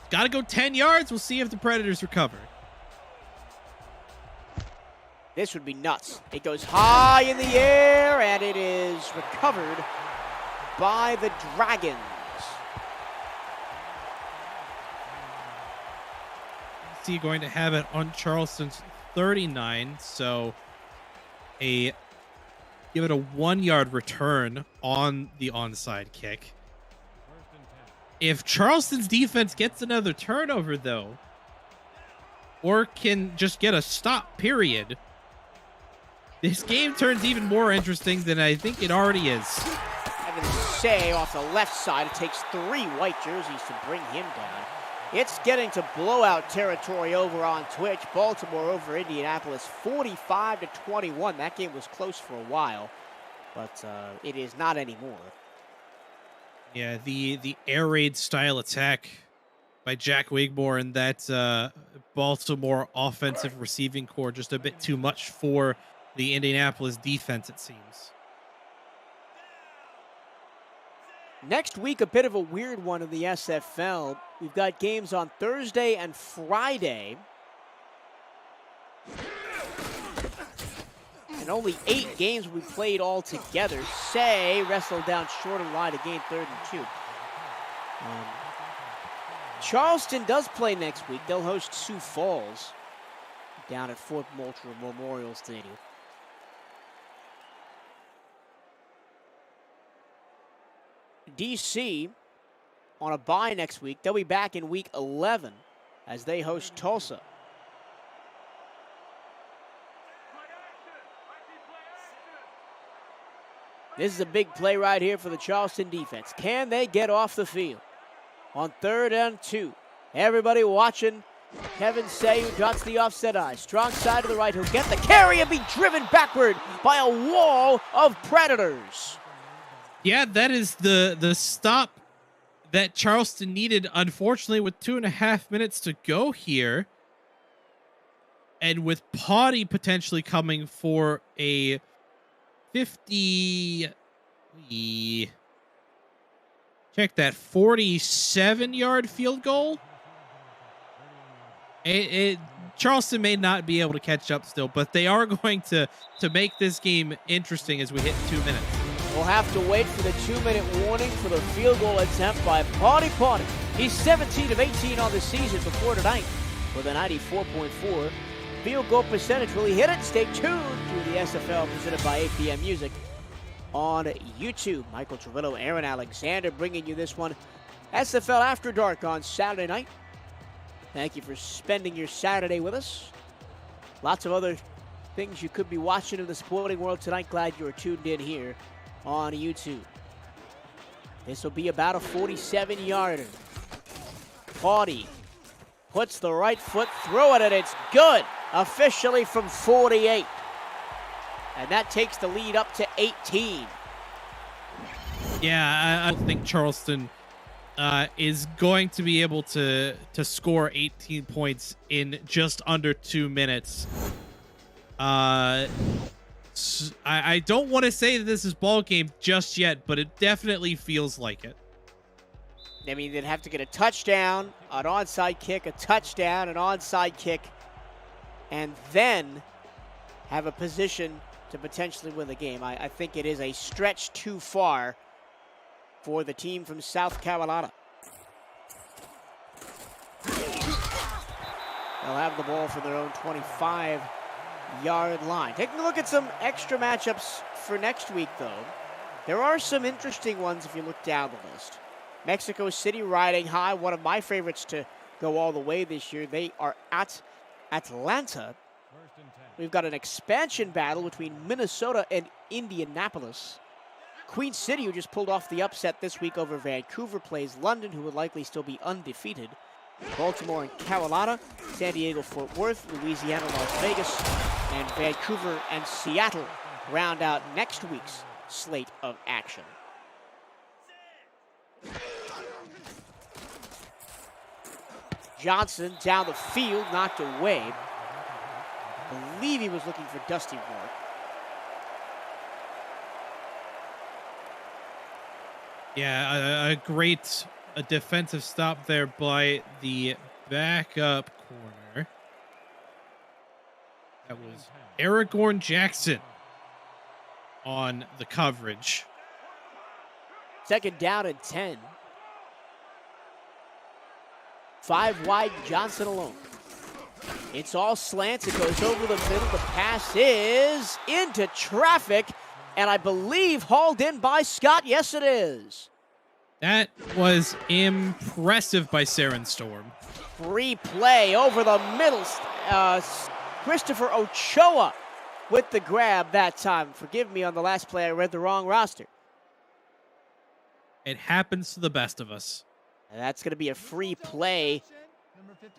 Got to go 10 yards. We'll see if the Predators recover. This would be nuts. It goes high in the air, and it is recovered by the Dragons. DC going to have it on Charleston's 39, so give it a 1-yard return on the onside kick. If Charleston's defense gets another turnover, though, or can just get a stop, period, this game turns even more interesting than I think it already is. Evan Say off the left side. It takes 3 white jerseys to bring him down. It's getting to blowout territory over on Twitch. Baltimore over Indianapolis, 45-21. That game was close for a while, but it is not anymore. Yeah, the air raid style attack by Jack Wigmore and that Baltimore offensive receiving core just a bit too much for the Indianapolis defense, it seems. Next week, a bit of a weird one in the SFL. We've got games on Thursday and Friday. And only 8 games we played all together. Say wrestled down short and wide to gain 3rd and 2. Charleston does play next week. They'll host Sioux Falls down at Fort Moultrie Memorial Stadium. DC on a bye next week. They'll be back in week 11 as they host Tulsa. This is a big play right here for the Charleston defense. Can they get off the field? On 3rd and 2. Everybody watching. Kevin Say, who dots the offset eye. Strong side to the right. He'll get the carry and be driven backward by a wall of Predators. Yeah, that is the stop that Charleston needed, unfortunately, with 2.5 minutes to go here. And with Potty potentially coming for a 47-yard field goal. Charleston may not be able to catch up still, but they are going to make this game interesting as we hit 2 minutes. We'll have to wait for the 2-minute warning for the field goal attempt by Potty. He's 17 of 18 on the season before tonight with a 94.4 field goal percentage. Will he hit it? Stay tuned to the SFL presented by APM Music on YouTube. Michael Trevillo, Aaron Alexander bringing you this one. SFL After Dark on Saturday night. Thank you for spending your Saturday with us. Lots of other things you could be watching in the sporting world tonight. Glad you were tuned in here on YouTube. This will be about a 47-yarder. Potty puts the right foot through it, and it's good. Officially from 48. And that takes the lead up to 18. Yeah, I don't think Charleston is going to be able to score 18 points in just under 2 minutes. I don't want to say that this is ball game just yet, but it definitely feels like it. I mean, they'd have to get a touchdown, an onside kick, a touchdown, an onside kick, and then have a position to potentially win the game. I think it is a stretch too far for the team from South Carolina. They'll have the ball from their own 25-yard line. Taking a look at some extra matchups for next week, though. There are some interesting ones if you look down the list. Mexico City riding high, one of my favorites to go all the way this year. They are at Atlanta. We've got an expansion battle between Minnesota and Indianapolis. Queen City, who just pulled off the upset this week over Vancouver, plays London, who would likely still be undefeated. Baltimore and Carolina, San Diego, Fort Worth, Louisiana, Las Vegas, and Vancouver and Seattle round out next week's slate of action. Johnson down the field, knocked away. I believe he was looking for Dusty Ward. Yeah, a great defensive stop there by the backup corner. That was Aragorn Jackson on the coverage. Second down and 10. 5 wide, Johnson alone. It's all slants. It goes over the middle. The pass is into traffic, and I believe hauled in by Scott. Yes, it is. That was impressive by Saren Storm. Free play over the middle. Christopher Ochoa with the grab that time. Forgive me, on the last play I read the wrong roster. It happens to the best of us. And that's going to be a free play.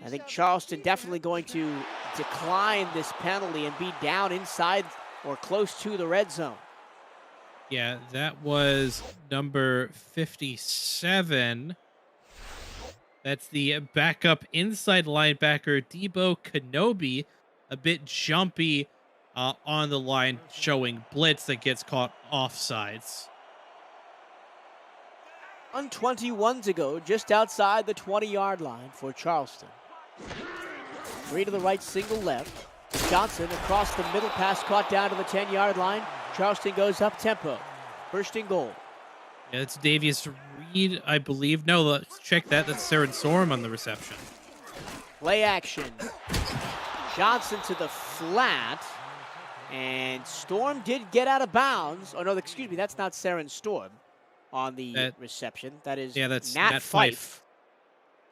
I think Charleston definitely going to decline this penalty and be down inside or close to the red zone. Yeah, that was number 57. That's the backup inside linebacker, Debo Kenobi. A bit jumpy on the line, showing blitz that gets caught offsides. 1:21 to go, just outside the 20-yard line for Charleston. 3 to the right, single left. Johnson across the middle, pass caught down to the 10-yard line. Charleston goes up tempo. First and goal. Yeah, it's Davius Reed, I believe. No, let's check that. That's Saren Storm on the reception. Play action. Johnson to the flat. And Storm did get out of bounds. Oh, no, excuse me, that's not Saren Storm on the reception. That is that's Nat Fife,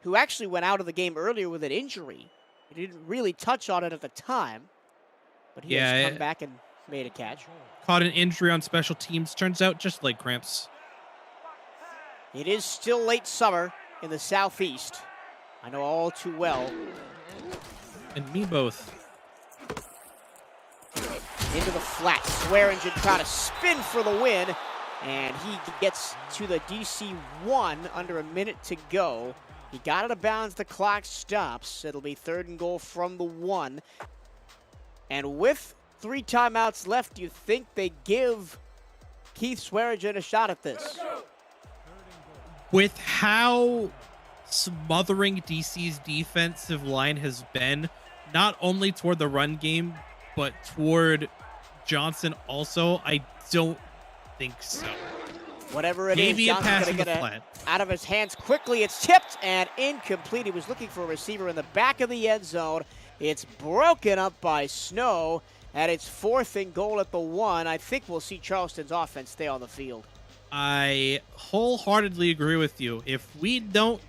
who actually went out of the game earlier with an injury. He didn't really touch on it at the time, but he has come back and made a catch. Caught an injury on special teams. Turns out just leg cramps. It is still late summer in the southeast. I know all too well. And me both. Into the flat. Swearingen trying to spin for the win. And he gets to the DC 1 under a minute to go. He got out of bounds. The clock stops. It'll be 3rd and goal from the 1. And with 3 timeouts left, do you think they give Keith Swearingen a shot at this? With how smothering DC's defensive line has been, not only toward the run game, but toward Johnson also, I don't think so. Whatever it Maybe is, a Johnson's pass going to get flat. out of his hands quickly. It's tipped and incomplete. He was looking for a receiver in the back of the end zone. It's broken up by Snow, and it's 4th and goal at the 1. I think we'll see Charleston's offense stay on the field. I wholeheartedly agree with you. If we don't,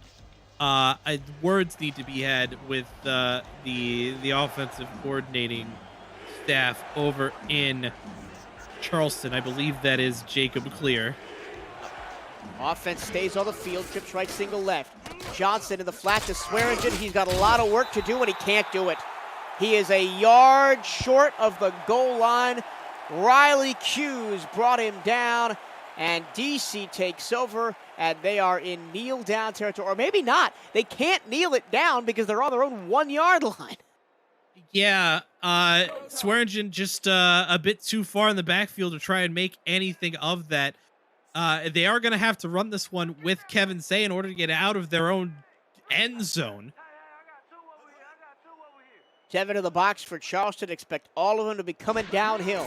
words need to be had with the offensive coordinating staff over in Charleston. I believe that is Jacob Clear. Offense stays on the field, trips right, single left. Johnson in the flat to Swearingen. He's got a lot of work to do, and he can't do it. He is a yard short of the goal line. Riley Hughes brought him down, And DC takes over, and they are in kneel-down territory. Or maybe not. They can't kneel it down because they're on their own 1-yard line. Yeah, Swearingen just a bit too far in the backfield to try and make anything of that. They are going to have to run this one with Kevin Say in order to get out of their own end zone. 7 in the box for Charleston. Expect all of them to be coming downhill.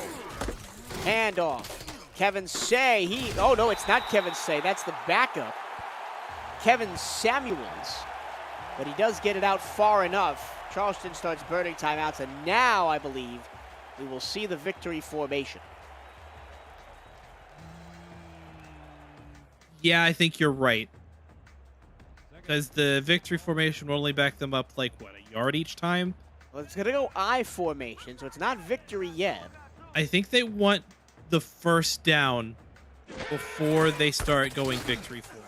Handoff. Kevin Say, oh no, it's not Kevin Say, that's the backup. Kevin Samuels, but he does get it out far enough. Charleston starts burning timeouts, and now I believe we will see the victory formation. Yeah, I think you're right. Because the victory formation will only back them up like, what, a yard each time? Well, it's going to go I formation, so it's not victory yet. I think they want the first down before they start going victory form.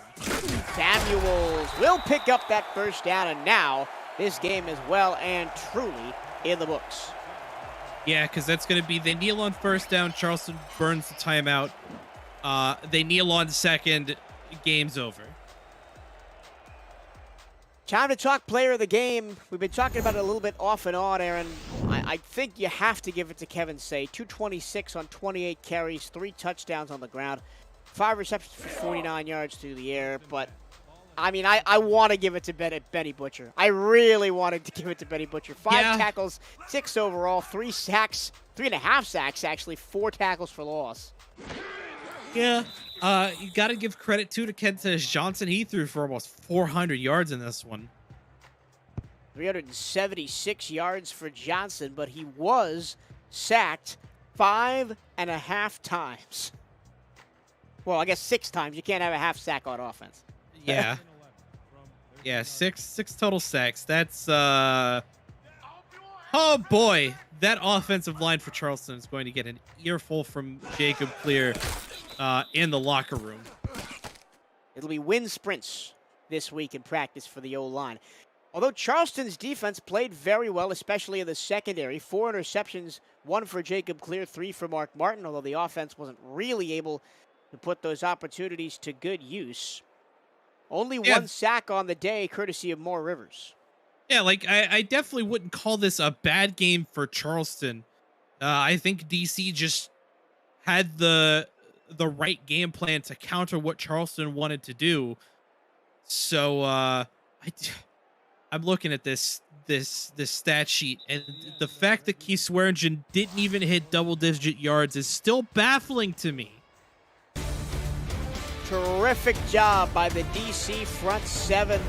Samuels will pick up that first down, and now this game is well and truly in the books. Yeah, because that's going to be, they kneel on first down, Charleston burns the timeout. They kneel on second, game's over. Time to talk player of the game. We've been talking about it a little bit off and on, Aaron. I think you have to give it to Kevin Say. 226 on 28 carries, 3 touchdowns on the ground, 5 receptions for 49 yards through the air. But, I mean, I want to give it to Benny Butcher. I really wanted to give it to Benny Butcher. 5 tackles, 6 overall, 3 sacks, 3.5 sacks, actually, 4 tackles for loss. Yeah, you got to give credit to Kenta's Johnson. He threw for almost 400 yards in this one. 376 yards for Johnson, but he was sacked 5.5 times. Well, I guess 6 times. You can't have a half sack on offense. Yeah. Yeah, six total sacks. That's, oh boy. That offensive line for Charleston is going to get an earful from Jacob Clear in the locker room. It'll be wind sprints this week in practice for the O-line. Although Charleston's defense played very well, especially in the secondary. 4 interceptions, 1 for Jacob Clear, 3 for Mark Martin, although the offense wasn't really able to put those opportunities to good use. Only 1 sack on the day, courtesy of Moore Rivers. Yeah, like, I definitely wouldn't call this a bad game for Charleston. I think DC just had the right game plan to counter what Charleston wanted to do. So I'm looking at this stat sheet, and the fact that Keith Swearingen didn't even hit double-digit yards is still baffling to me. Terrific job by the DC front 7.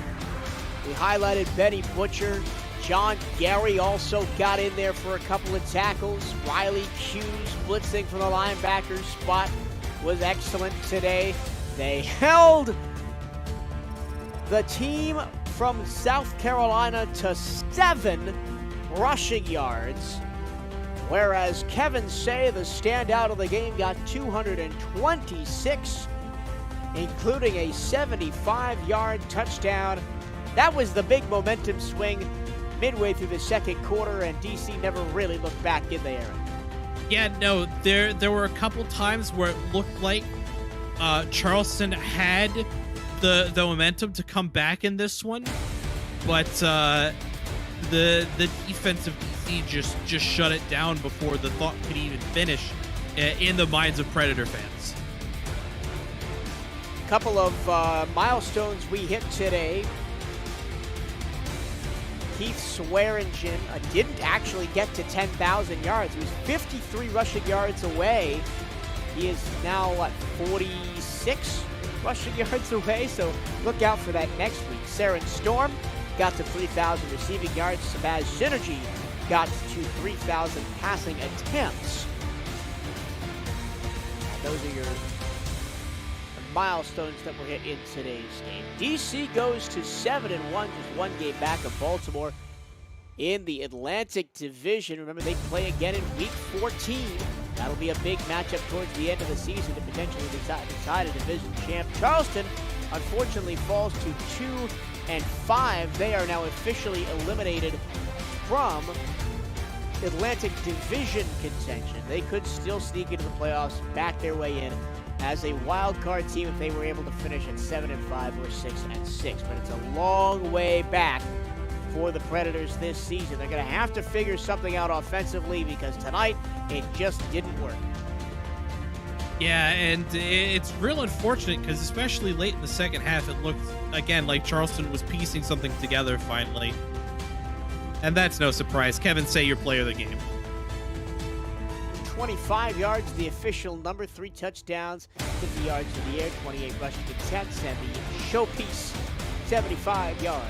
We highlighted Benny Butcher. John Gary also got in there for a couple of tackles. Riley Hughes blitzing from the linebacker spot was excellent today. They held the team from South Carolina to 7 rushing yards, whereas Kevin Say, the standout of the game, got 226, including a 75-yard touchdown. That was the big momentum swing midway through the second quarter, and DC never really looked back in the air. Yeah, no, there were a couple times where it looked like Charleston had the momentum to come back in this one, but the defensive DC just shut it down before the thought could even finish in the minds of Predator fans. A couple of milestones we hit today. Keith Swearingen didn't actually get to 10,000 yards. He was 53 rushing yards away. He is now, 46 rushing yards away, so look out for that next week. Saren Storm got to 3,000 receiving yards. Sabaz Synergy got to 3,000 passing attempts. Those are your milestones that were hit in today's game. DC goes to 7-1, just 1 game back of Baltimore in the Atlantic Division. Remember, they play again in Week 14. That'll be a big matchup towards the end of the season to potentially decide a division champ. Charleston, unfortunately, falls to 2-5. They are now officially eliminated from Atlantic Division contention. They could still sneak into the playoffs, back their way in. as a wild card team if they were able to finish at 7-5 or 6-6. But it's a long way back for the Predators this season. They're going to have to figure something out offensively because tonight it just didn't work. Yeah, and it's real unfortunate because especially late in the second half, it looked, again, like Charleston was piecing something together finally. And that's no surprise. Kevin, say your player of the game. 25 yards, the official number, 3 touchdowns, 50 yards in the air, 28 rushing attempts, and the showpiece 75-yard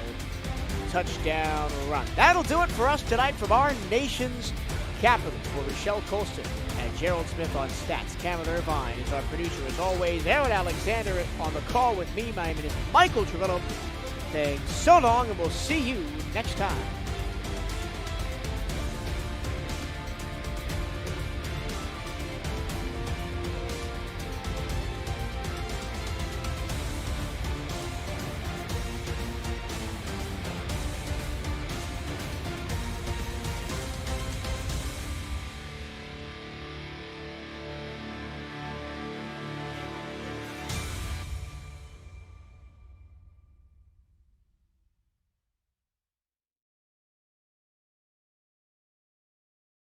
touchdown run. That'll do it for us tonight from our nation's capital. For Rochelle Colston and Gerald Smith on stats, Cameron Irvine is our producer as always. Aaron Alexander on the call with me. My name is Michael Trevello. Saying so long, and we'll see you next time.